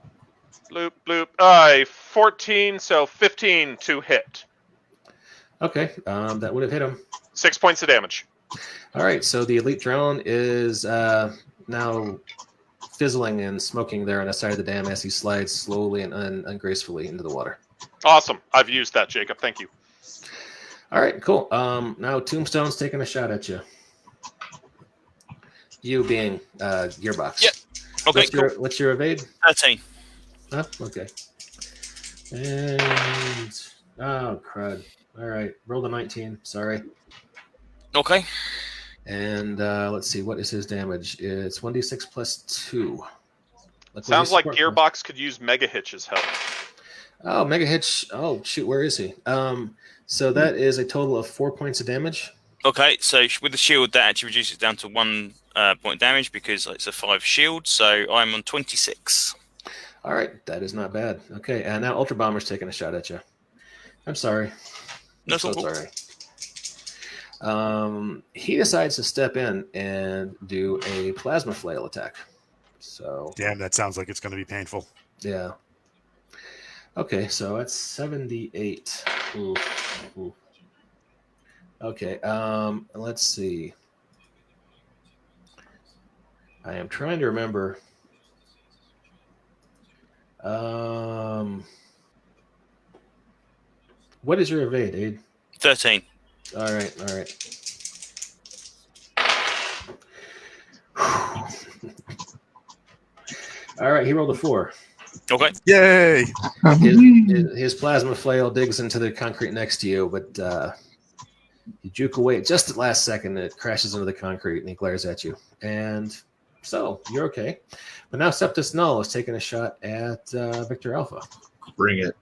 Speaker 7: Bloop, bloop. 14, so 15 to hit.
Speaker 1: Okay, that would have hit him.
Speaker 7: 6 points of damage.
Speaker 1: All right, so the elite drone is now fizzling and smoking there on the side of the dam as he slides slowly and ungracefully into the water.
Speaker 7: Awesome. I've used that, Jacob. Thank you.
Speaker 1: All right, cool. Now Tombstone's taking a shot at you. You being Gearbox.
Speaker 4: Yep. Okay,
Speaker 1: What's your evade?
Speaker 4: 13.
Speaker 1: Oh, okay. And... Oh, crud. All right, roll the 19. Sorry.
Speaker 4: Okay.
Speaker 1: And let's see, what is his damage? It's 1d6 plus 2.
Speaker 7: Sounds like Gearbox could use Mega Hitch's help.
Speaker 1: Oh, Mega Hitch. Oh, shoot, where is he? So that is a total of 4 points of damage.
Speaker 4: Okay, so with the shield, that actually reduces it down to 1 point of damage because it's a 5 shield, so I'm on 26.
Speaker 1: All right, that is not bad. Okay, and now Ultra Bomber's taking a shot at you. I'm sorry. I'm so sorry. He decides to step in and do a plasma flail attack. So
Speaker 5: damn, that sounds like it's going to be painful.
Speaker 1: Yeah. Okay, so that's 78. Ooh. Okay, let's see. I am trying to remember. What is your evade, Aid?
Speaker 4: 13.
Speaker 1: All right. All right, he rolled a 4.
Speaker 4: Okay.
Speaker 5: Yay!
Speaker 1: His plasma flail digs into the concrete next to you, but you juke away just at the last second. It crashes into the concrete, and he glares at you. And So you're okay. But now Septus Null is taking a shot at Victor Alpha.
Speaker 3: Bring it.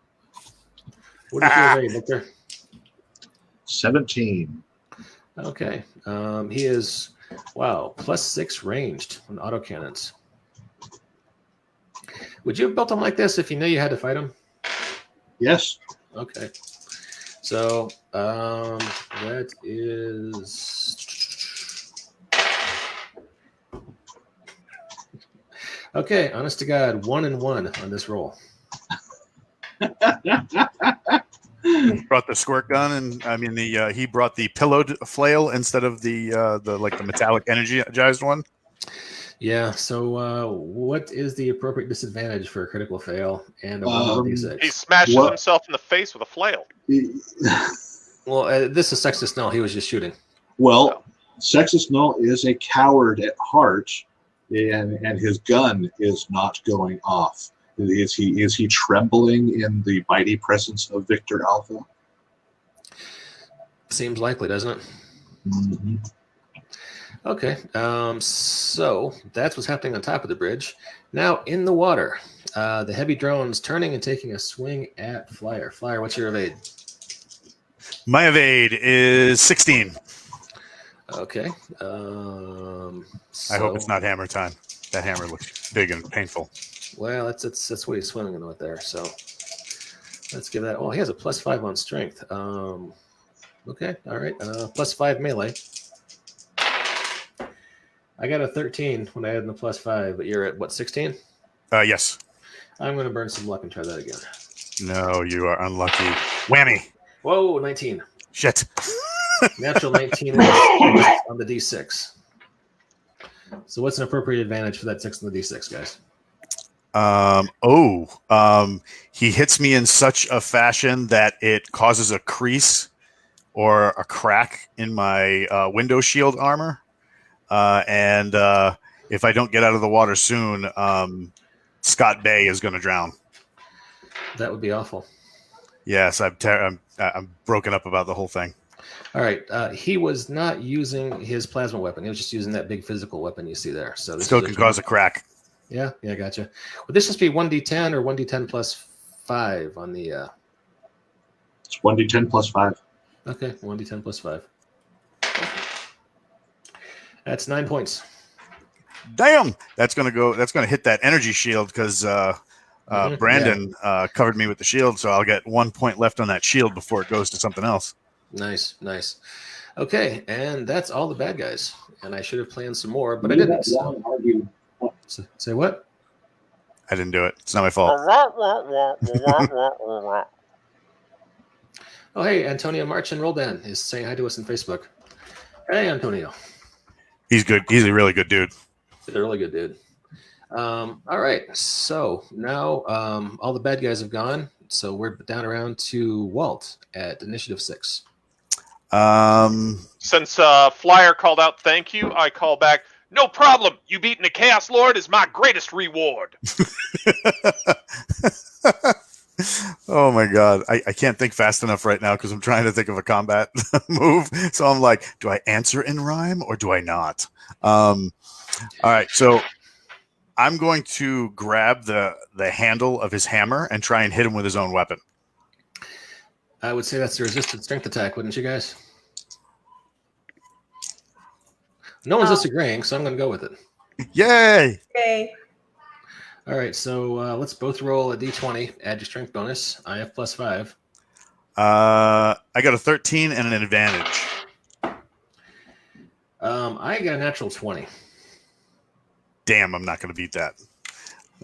Speaker 1: What do you feel today, Victor?
Speaker 3: 17.
Speaker 1: Okay. He is, +6 ranged on autocannons. Would you have built him like this if you knew you had to fight him?
Speaker 3: Yes.
Speaker 1: Okay. So that is... Okay, honest to God, 1 and 1 on this roll.
Speaker 5: Brought the squirt gun, and he brought the pillowed flail instead of the metallic energized one.
Speaker 1: Yeah. So what is the appropriate disadvantage for a critical fail and a 1d6?
Speaker 7: He smashes himself in the face with a flail.
Speaker 1: Well, this is Sextus Null. He was just shooting.
Speaker 3: Well, Sextus Null is a coward at heart, and his gun is not going off. Is he trembling in the mighty presence of Victor Alpha?
Speaker 1: Seems likely, doesn't it?
Speaker 3: Mm-hmm.
Speaker 1: Okay. So that's what's happening on top of the bridge. Now in the water, the heavy drone's turning and taking a swing at Flyer. Flyer, what's your evade?
Speaker 5: My evade is 16.
Speaker 1: Okay.
Speaker 5: I hope it's not hammer time. That hammer looks big and painful.
Speaker 1: Well, that's what he's swimming with there. So let's give that. Oh, he has a +5 on strength. Okay. All right. +5 melee. I got a 13 when I add in the +5, but you're at what, 16?
Speaker 5: Yes.
Speaker 1: I'm going to burn some luck and try that again.
Speaker 5: No, you are unlucky. Whammy.
Speaker 1: Whoa, 19.
Speaker 5: Shit.
Speaker 1: Natural 19 on the D6. So what's an appropriate advantage for that 6 on the D6, guys?
Speaker 5: He hits me in such a fashion that it causes a crease or a crack in my window shield armor. And if I don't get out of the water soon, Scott Bay is going to drown.
Speaker 1: That would be awful.
Speaker 5: Yes, I'm broken up about the whole thing.
Speaker 1: All right. He was not using his plasma weapon. He was just using that big physical weapon you see there. So this
Speaker 5: still can cause a crack.
Speaker 1: Yeah, gotcha. Would this just be 1d10 or 1d10 +5 on the...
Speaker 3: It's 1d10 +5.
Speaker 1: Okay, 1d10 +5. That's 9 points.
Speaker 5: Damn! That's gonna hit that energy shield because Brandon covered me with the shield, so I'll get 1 point left on that shield before it goes to something else.
Speaker 1: Nice. Okay, and that's all the bad guys. And I should have planned some more, but I didn't. So, say what?
Speaker 5: I didn't do it. It's not my fault.
Speaker 1: Oh, hey, Antonio Marchin Roldan is saying hi to us on Facebook. Hey, Antonio.
Speaker 5: He's good. He's a really good dude.
Speaker 1: He's a really good dude. All right, so now all the bad guys have gone, so we're down around to Walt at initiative 6.
Speaker 7: Since Flyer called out thank you, I call back, no problem. You beating the Chaos Lord is my greatest reward.
Speaker 5: Oh my God. I can't think fast enough right now because I'm trying to think of a combat move. So I'm like, do I answer in rhyme or do I not? All right. So I'm going to grab the handle of his hammer and try and hit him with his own weapon.
Speaker 1: I would say that's the resisted strength attack, wouldn't you guys? No one's disagreeing, so I'm going to go with it.
Speaker 5: Yay!
Speaker 6: Okay.
Speaker 1: All right, so let's both roll a d20. Add your strength bonus. I have +5.
Speaker 5: I got a 13 and an advantage.
Speaker 1: I got a natural 20.
Speaker 5: Damn, I'm not going to beat that.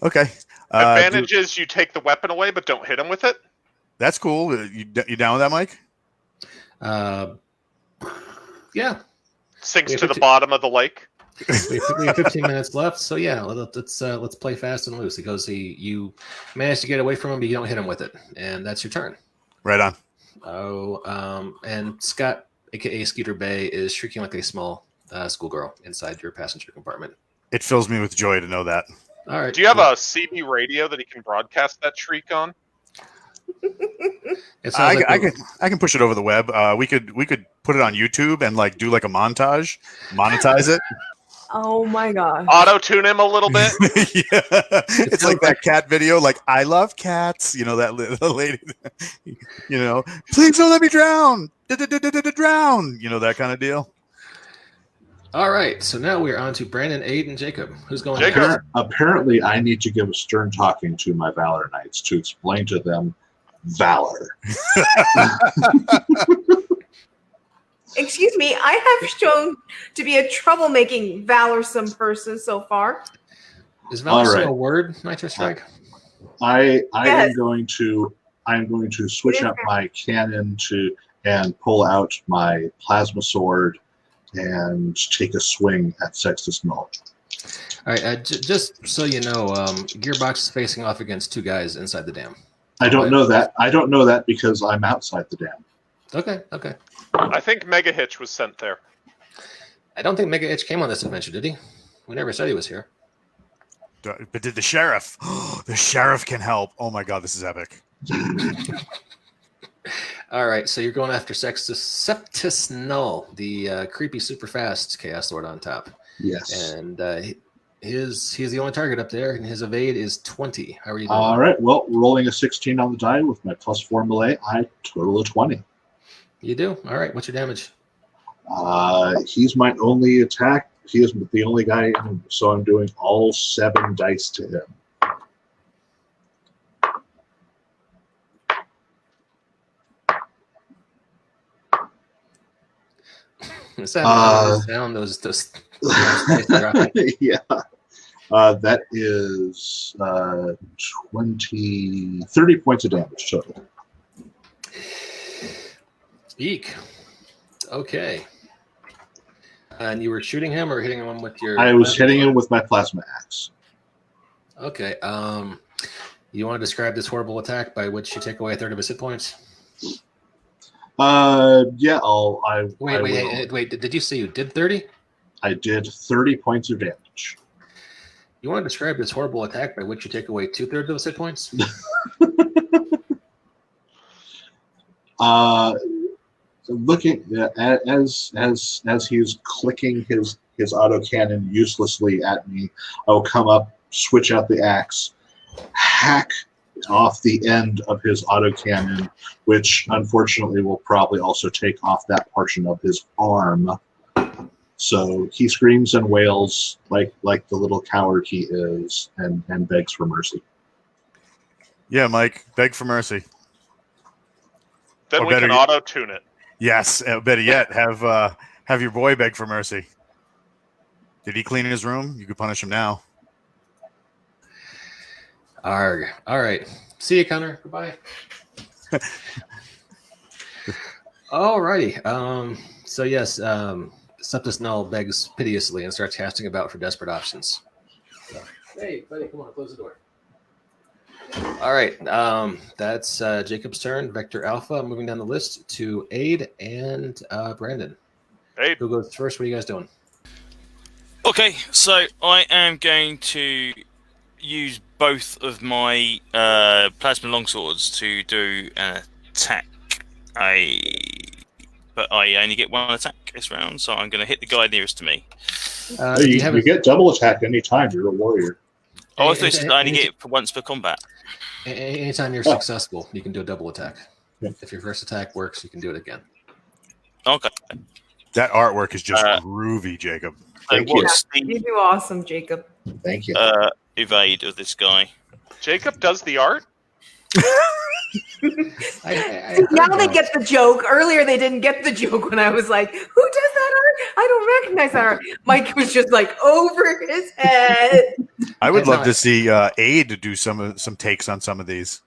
Speaker 5: Okay.
Speaker 7: Advantage is you take the weapon away, but don't hit him with it.
Speaker 5: That's cool. You down with that, Mike?
Speaker 1: Yeah.
Speaker 7: Sinks to the bottom of the lake.
Speaker 1: We have 15 minutes left, so yeah, let's play fast and loose. Because you manage to get away from him, but you don't hit him with it, and that's your turn.
Speaker 5: Right on.
Speaker 1: And Scott, aka Skeeter Bay, is shrieking like a small schoolgirl inside your passenger compartment.
Speaker 5: It fills me with joy to know that.
Speaker 1: All right.
Speaker 7: Do you have a CB radio that he can broadcast that shriek on?
Speaker 5: I can push it over the web. We could put it on YouTube and like do like a montage, monetize it.
Speaker 6: Oh my god.
Speaker 7: Auto-tune him a little bit.
Speaker 5: Yeah. It's like that cat video, like I love cats. You know that lady. You know, please don't let me drown. Drown. You know that kind of deal.
Speaker 1: All right, so now we're on to Brandon, Aid, and Jacob. Who's going?
Speaker 7: Jacob.
Speaker 1: next?
Speaker 3: Apparently, I need to give a stern talking to my Valor Knights to explain to them valor.
Speaker 6: Excuse me, I have shown to be a troublemaking, valorsome person so far.
Speaker 1: Is valor
Speaker 3: All right.
Speaker 1: a word, Nitro Strike?
Speaker 3: I'm
Speaker 6: Yes.
Speaker 3: going to switch up my cannon and pull out my plasma sword and take a swing at Sextus Null.
Speaker 1: All right, just so you know, Gearbox is facing off against two guys inside the dam.
Speaker 3: I don't know that. I don't know that because I'm outside the dam.
Speaker 1: Okay.
Speaker 7: I think Mega Hitch was sent there.
Speaker 1: I don't think Mega Itch came on this adventure, did he? We never said he was here.
Speaker 5: But did the sheriff? The sheriff can help. Oh my god, this is epic.
Speaker 1: All right, so you're going after Septus Null, the creepy, super fast Chaos Lord on top.
Speaker 3: Yes.
Speaker 1: And he's the only target up there, and his evade is 20. How are you doing?
Speaker 3: All right. Well, rolling a 16 on the die with my +4 melee, I total of 20.
Speaker 1: You do? All right, what's your damage?
Speaker 3: He's my only attack. He is the only guy, so I'm doing all 7 dice to him.
Speaker 1: Is that sound? Those
Speaker 3: Yeah. That is 30 points of damage total.
Speaker 1: Eek. Okay. And you were shooting him or hitting him with your...
Speaker 3: I was hitting him with my plasma axe.
Speaker 1: Okay. You want to describe this horrible attack by which you take away a third of his hit points?
Speaker 3: Yeah,
Speaker 1: Wait. Did you say you did 30?
Speaker 3: I did 30 points of damage.
Speaker 1: You want to describe this horrible attack by which you take away 2/3 of his hit points?
Speaker 3: Looking as he's clicking his autocannon uselessly at me, I'll come up, switch out the axe, hack off the end of his autocannon, which unfortunately will probably also take off that portion of his arm. So he screams and wails like the little coward he is, and begs for mercy.
Speaker 5: Yeah, Mike, beg for mercy.
Speaker 7: Then
Speaker 5: Or
Speaker 7: we
Speaker 5: better
Speaker 7: can
Speaker 5: yet-
Speaker 7: auto-tune it.
Speaker 5: Yes, better yet, have your boy beg for mercy. Did he clean his room? You could punish him now.
Speaker 1: Arg. All right. See you, Connor. Goodbye. All righty. So yes, Septus Null begs piteously and starts casting about for desperate options. So, hey, buddy, come on, close the door. All right. That's Jacob's turn. Vector Alpha moving down the list to Aid and Brandon.
Speaker 7: Aid.
Speaker 1: Who goes first? What are you guys doing?
Speaker 4: Okay, so I am going to use both of my plasma longswords to do an attack. But I only get one attack this round, so I'm going to hit the guy nearest to me.
Speaker 3: You get double attack anytime you're a warrior.
Speaker 4: Oh, I thought I only get it once per combat.
Speaker 1: Anytime you're successful, you can do a double attack. If your first attack works, you can do it again.
Speaker 4: Okay.
Speaker 5: That artwork is just groovy, Jacob.
Speaker 4: So
Speaker 3: Thank you.
Speaker 4: what's
Speaker 6: You do awesome, Jacob.
Speaker 3: Thank you.
Speaker 4: the evade of this guy?
Speaker 7: Jacob does the art?
Speaker 6: Now they get the joke. Earlier they didn't get the joke when I was like, who does that art? I don't recognize that art. Mike was just like over his head.
Speaker 5: I would love to see Aid to do some takes on some of these.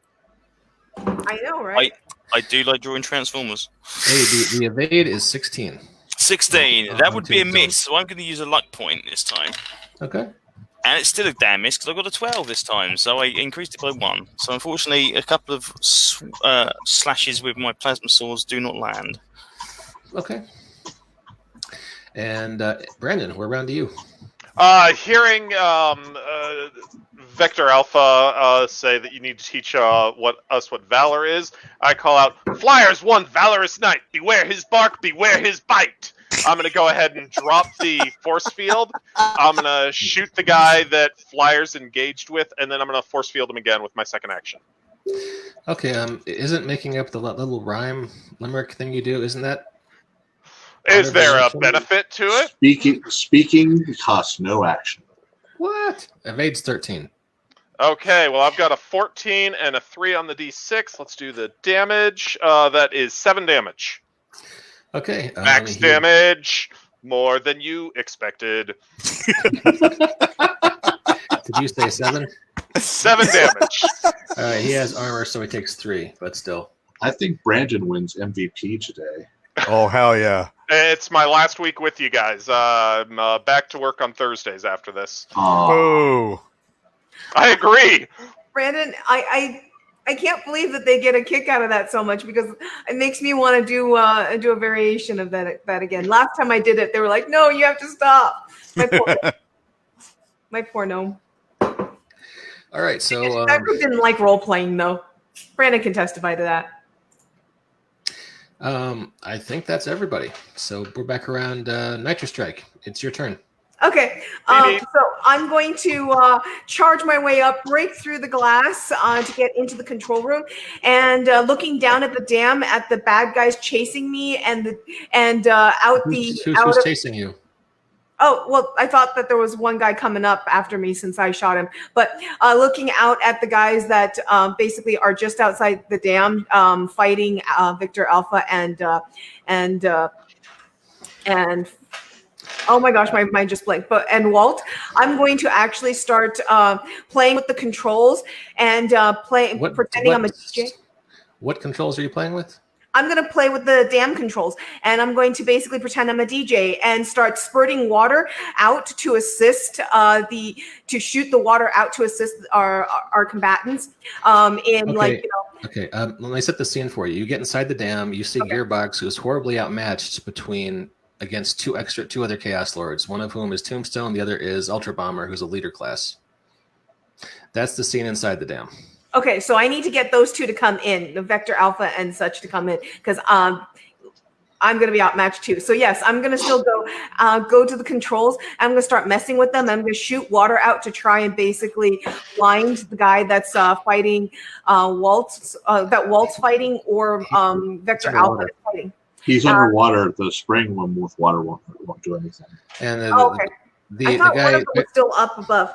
Speaker 6: I know, right?
Speaker 4: I do like drawing Transformers.
Speaker 1: Hey, the evade is 16.
Speaker 4: 16. That would be a miss, so I'm going to use a luck point this time.
Speaker 1: Okay.
Speaker 4: And it's still a damn miss because I got a 12 this time, so I increased it by 1. So unfortunately, a couple of slashes with my plasma swords do not land.
Speaker 1: Okay. And Brandon, we're around to you.
Speaker 7: Hearing Vector Alpha say that you need to teach what valor is, I call out, Flyers one valorous knight, beware his bark, beware his bite. I'm going to go ahead and drop the force field. I'm going to shoot the guy that Flyer's engaged with, and then I'm going to force field him again with my second action.
Speaker 1: Okay, isn't making up the little rhyme limerick thing you do, isn't that?
Speaker 7: Is there a benefit to it?
Speaker 3: Speaking costs no action.
Speaker 1: What? Evade's 13.
Speaker 7: Okay, well, I've got a 14 and a 3 on the D6. Let's do the damage. That is 7 damage.
Speaker 1: Okay.
Speaker 7: Max damage. More than you expected.
Speaker 1: Did you say 7?
Speaker 7: 7 damage.
Speaker 1: All right, he has armor, so he takes 3, but still.
Speaker 3: I think Brandon wins MVP today.
Speaker 5: Oh, hell yeah.
Speaker 7: It's my last week with you guys. I'm back to work on Thursdays after this.
Speaker 5: Oh.
Speaker 7: I agree.
Speaker 6: Brandon, I can't believe that they get a kick out of that so much because it makes me want to do a variation of that again. Last time I did it, they were like, "No, you have to stop." My poor gnome.
Speaker 1: All right, so
Speaker 6: that group didn't like role playing though. Brandon can testify to that.
Speaker 1: I think that's everybody. So we're back around Nitro Strike. It's your turn.
Speaker 6: Okay, so I'm going to charge my way up, break through the glass to get into the control room, and looking down at the dam at the bad guys chasing me,
Speaker 1: Who's chasing you?
Speaker 6: Oh, well, I thought that there was one guy coming up after me since I shot him, but looking out at the guys that basically are just outside the dam, fighting Victor Alpha and oh my gosh, my mind just blanked. And Walt, I'm going to actually start playing with the controls and pretending I'm a DJ.
Speaker 1: What controls are you playing with?
Speaker 6: I'm going to play with the dam controls, and I'm going to basically pretend I'm a DJ and start spurting water out to assist to shoot the water out to assist our combatants.
Speaker 1: Okay, let me set the scene for you. You get inside the dam. You see Gearbox, who's horribly outmatched against two other Chaos Lords, one of whom is Tombstone, the other is Ultra Bomber, who's a leader class. That's the scene inside the dam.
Speaker 6: Okay, so I need to get those two to come in, the Vector Alpha and such to come in, because I'm going to be outmatched too. So yes, I'm going to still go to the controls. I'm going to start messing with them. I'm going to shoot water out to try and basically blind the guy that's fighting Walt's fighting or Vector Alpha is fighting.
Speaker 3: He's underwater. The spraying one with water won't do anything.
Speaker 1: And
Speaker 6: I thought one of them was still up above.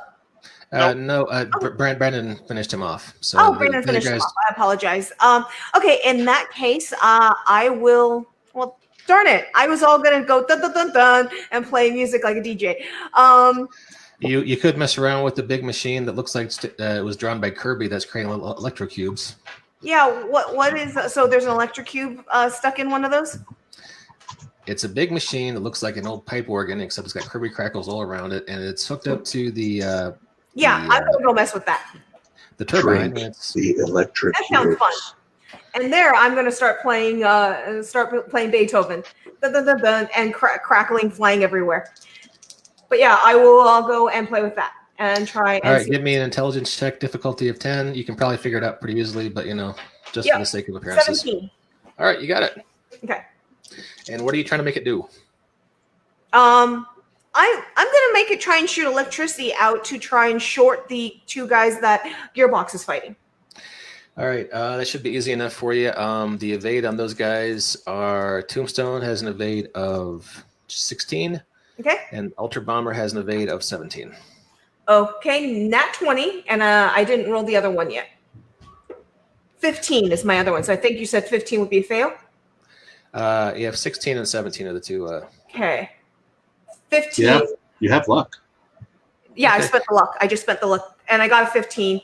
Speaker 1: No, Brandon finished him off.
Speaker 6: So Brandon finished him off. I apologize. Okay, in that case, I will. Well, darn it! I was all gonna go dun dun dun dun and play music like a DJ.
Speaker 1: You could mess around with the big machine that looks like it was drawn by Kirby. That's creating little electro cubes.
Speaker 6: Yeah. What is so? There's an electric cube stuck in one of those.
Speaker 1: It's a big machine that looks like an old pipe organ, except it's got Kirby crackles all around it, and it's hooked up to the.
Speaker 6: I'm gonna go mess with that.
Speaker 1: The turbine.
Speaker 3: The electric.
Speaker 6: That sounds fun. And there, I'm gonna start playing Beethoven, dun, dun, dun, dun, and crackling, flying everywhere. But yeah, I will go and play with that and try.
Speaker 1: All right, give me an intelligence check, difficulty of 10. You can probably figure it out pretty easily, but just for the sake of appearances.
Speaker 6: 17.
Speaker 1: All right, you got it.
Speaker 6: Okay.
Speaker 1: And what are you trying to make it do?
Speaker 6: I'm gonna make it try and shoot electricity out to try and short the two guys that Gearbox is fighting.
Speaker 1: All right, that should be easy enough for you. The evade on those guys are Tombstone has an evade of 16.
Speaker 6: Okay.
Speaker 1: And Ultra Bomber has an evade of 17.
Speaker 6: Okay, nat 20, and I didn't roll the other one yet. 15 is my other one, so I think you said 15 would be a fail.
Speaker 1: You have 16 and 17 are the two.
Speaker 6: Okay. 15.
Speaker 3: You have luck.
Speaker 6: Yeah, okay. I just spent the luck, and I got a 15.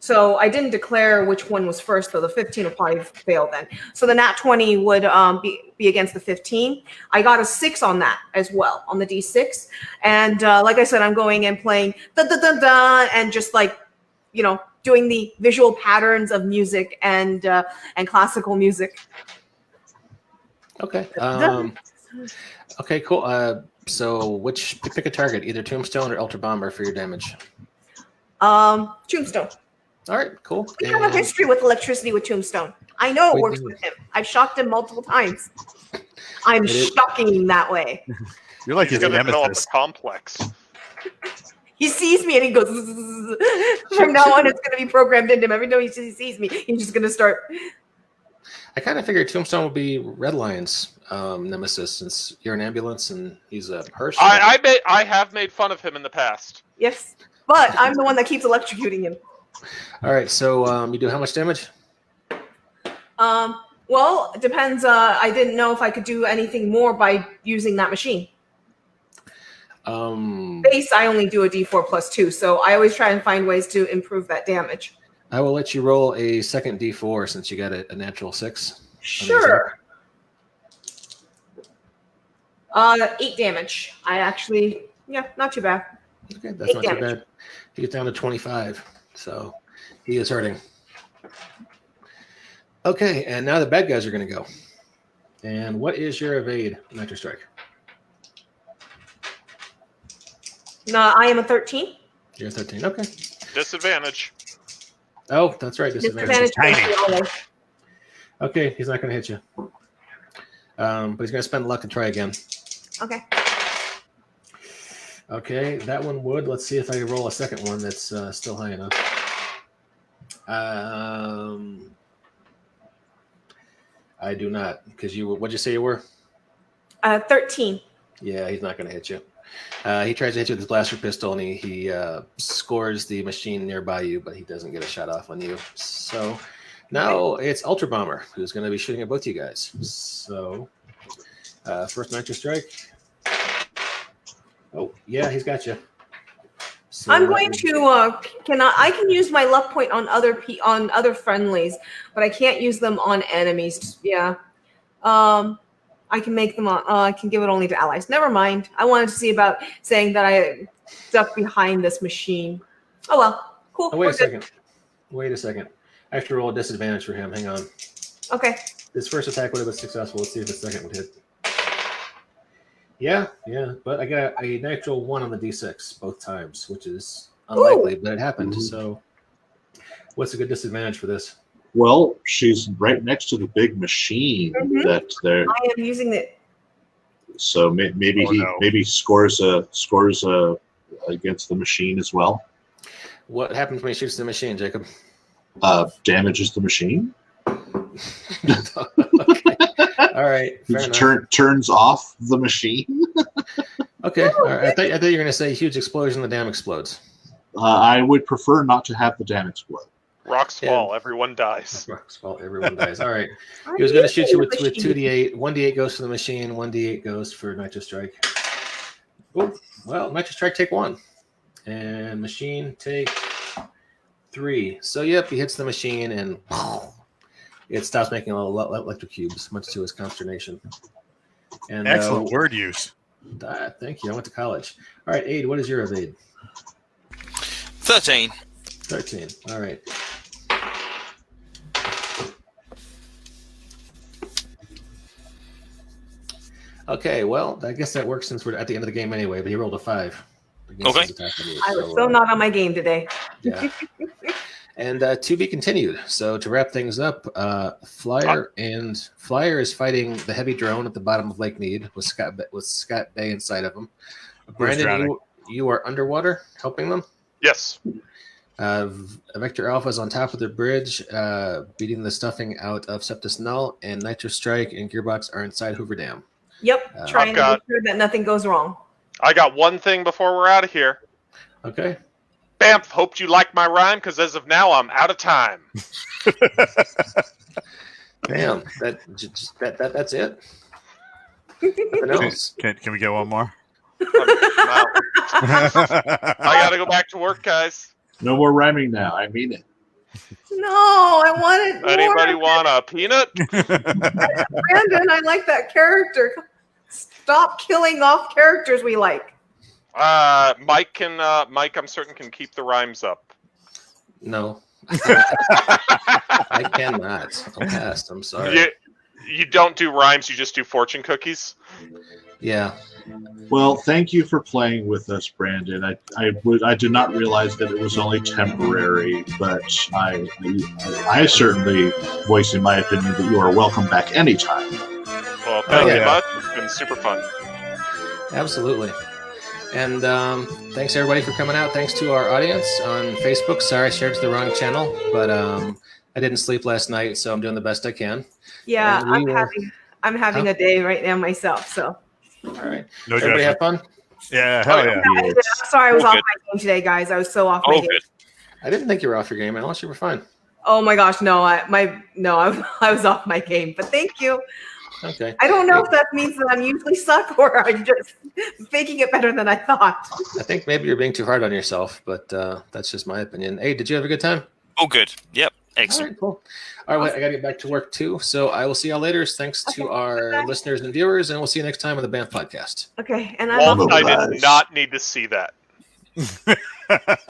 Speaker 6: So I didn't declare which one was first, though. The 15 will probably fail then. So the nat 20 would be against the 15. I got a 6 on that as well, on the D6. And like I said, I'm going and playing da-da-da-da, and just doing the visual patterns of music and classical music.
Speaker 1: Okay. Okay, cool. So pick a target, either Tombstone or Ultra Bomber for your damage.
Speaker 6: Tombstone.
Speaker 1: All right, cool.
Speaker 6: We have a history with electricity with Tombstone. I know it works with him. I've shocked him multiple times. I'm shocking that way.
Speaker 5: You're like
Speaker 7: He's
Speaker 5: his
Speaker 7: gonna develop a
Speaker 5: nemesis.
Speaker 7: complex.
Speaker 6: He sees me and he goes. From now on, it's going to be programmed into him. Every time he sees me, he's just going to start.
Speaker 1: I kind of figured Tombstone would be Red Lion's nemesis, since you're an ambulance and he's a hearse.
Speaker 7: I have made fun of him in the past.
Speaker 6: Yes, but I'm the one that keeps electrocuting him.
Speaker 1: All right, so you do how much damage?
Speaker 6: Well, it depends. I didn't know if I could do anything more by using that machine. Base, I only do a D4 plus 2, so I always try and find ways to improve that damage.
Speaker 1: I will let you roll a second D4 since you got a natural 6.
Speaker 6: Sure. 8 damage. I actually, not too bad.
Speaker 1: Okay, that's not too bad. He gets down to 25, so he is hurting. Okay, and now the bad guys are going to go. And what is your evade, Nitro Strike?
Speaker 6: No, I am a 13.
Speaker 1: You're a 13, okay.
Speaker 7: Disadvantage.
Speaker 1: Oh, that's right, disadvantage. Okay, he's not going to hit you. But he's going to spend luck and try again.
Speaker 6: Okay.
Speaker 1: Okay, that one would. Let's see if I can roll a second one that's still high enough. I do not, because what'd you say you were?
Speaker 6: 13.
Speaker 1: Yeah, he's not going to hit you. He tries to hit you with his blaster pistol, and he scores the machine nearby you, but he doesn't get a shot off on you. So now it's Ultra Bomber, who's going to be shooting at both you guys. So first Nitro Strike. Oh, yeah, he's got you. So
Speaker 6: I'm going to I can use my luck point on other friendlies, but I can't use them on enemies. Yeah. I can make them I can give it only to allies. Never mind. I wanted to see about saying that I stuck behind this machine. Oh well. Cool.
Speaker 1: Oh, wait a second. I have to roll a disadvantage for him. Hang on.
Speaker 6: Okay.
Speaker 1: This first attack would have been successful. Let's see if the second would hit. Yeah, but I got a natural 1 on the D6 both times, which is unlikely, but it happened. So what's a good disadvantage for this?
Speaker 3: Well, she's right next to the big machine that they're.
Speaker 6: I am using it.
Speaker 3: So maybe he scores against the machine as well.
Speaker 1: What happens when he shoots the machine, Jacob?
Speaker 3: Damages the machine.
Speaker 1: Okay. All right.
Speaker 3: Turns off the machine.
Speaker 1: Okay. All right. I thought you were going to say huge explosion. The dam explodes.
Speaker 3: I would prefer not to have the dam explode.
Speaker 7: Rocks fall, everyone dies.
Speaker 1: Rocks fall, everyone dies. All right. He was going to shoot you with 2d8. 1d8 goes for the machine. 1d8 goes for Nitro Strike. Oh, well, Nitro Strike take 1. And machine take 3. So, yep, he hits the machine and it stops making a little electric cubes, much to his consternation. And
Speaker 5: excellent word use.
Speaker 1: Thank you. I went to college. All right, Aid, what is your evade?
Speaker 4: 13.
Speaker 1: 13. All right. Okay, well, I guess that works since we're at the end of the game anyway, but he rolled a 5.
Speaker 4: Okay.
Speaker 6: I was so not on my game today.
Speaker 1: Yeah. And to be continued. So to wrap things up, Flyer is fighting the heavy drone at the bottom of Lake Mead with Scott Bay inside of him. Brandon, you are underwater helping them?
Speaker 7: Yes.
Speaker 1: Vector Alpha is on top of the bridge, beating the stuffing out of Septus Null, and Nitro Strike and Gearbox are inside Hoover Dam.
Speaker 6: Yep, trying to make sure that nothing goes wrong.
Speaker 7: I got one thing before we're out of here.
Speaker 1: Okay.
Speaker 7: Bamf, hoped you liked my rhyme, because as of now, I'm out of time.
Speaker 1: Damn, that's it? Nothing else?
Speaker 5: Can we get one more?
Speaker 7: I gotta go back to work, guys.
Speaker 3: No more rhyming now. I mean it.
Speaker 6: No, I want it.
Speaker 7: Anybody want a peanut?
Speaker 6: Brandon, I like that character. Stop killing off characters we like.
Speaker 7: Mike, I'm certain, can keep the rhymes up.
Speaker 1: No. I cannot. I'm past. I'm sorry.
Speaker 7: You don't do rhymes, you just do fortune cookies?
Speaker 1: Yeah.
Speaker 3: Well, thank you for playing with us, Brandon. I did not realize that it was only temporary, but I certainly voice in my opinion that you are welcome back anytime.
Speaker 7: Well, thank you much. been super fun.
Speaker 1: Absolutely. And thanks everybody for coming out. Thanks to our audience on Facebook. Sorry I shared to the wrong channel, but I didn't sleep last night, so I'm doing the best I can.
Speaker 6: Yeah, I'm having a day right now myself. So.
Speaker 1: All right.
Speaker 5: No
Speaker 1: Everybody
Speaker 5: judgment.
Speaker 1: have fun.
Speaker 5: Yeah, hell yeah.
Speaker 6: I'm sorry I was off my game today, guys. I was so off my game.
Speaker 4: Good.
Speaker 1: I didn't think you were off your game, Alice. You were fine.
Speaker 6: Oh my gosh, no, I was off my game. But thank you.
Speaker 1: Okay.
Speaker 6: I don't know if that means that I'm usually suck or I'm just faking it better than I thought.
Speaker 1: I think maybe you're being too hard on yourself, but that's just my opinion. Hey, did you have a good time?
Speaker 4: All good. Yep. Excellent.
Speaker 1: All right, cool. All right, I got to get back to work too. So I will see y'all later. Thanks to our listeners and viewers, and we'll see you next time on the BAM podcast.
Speaker 6: Okay, and
Speaker 7: Walt, I did not need to see that.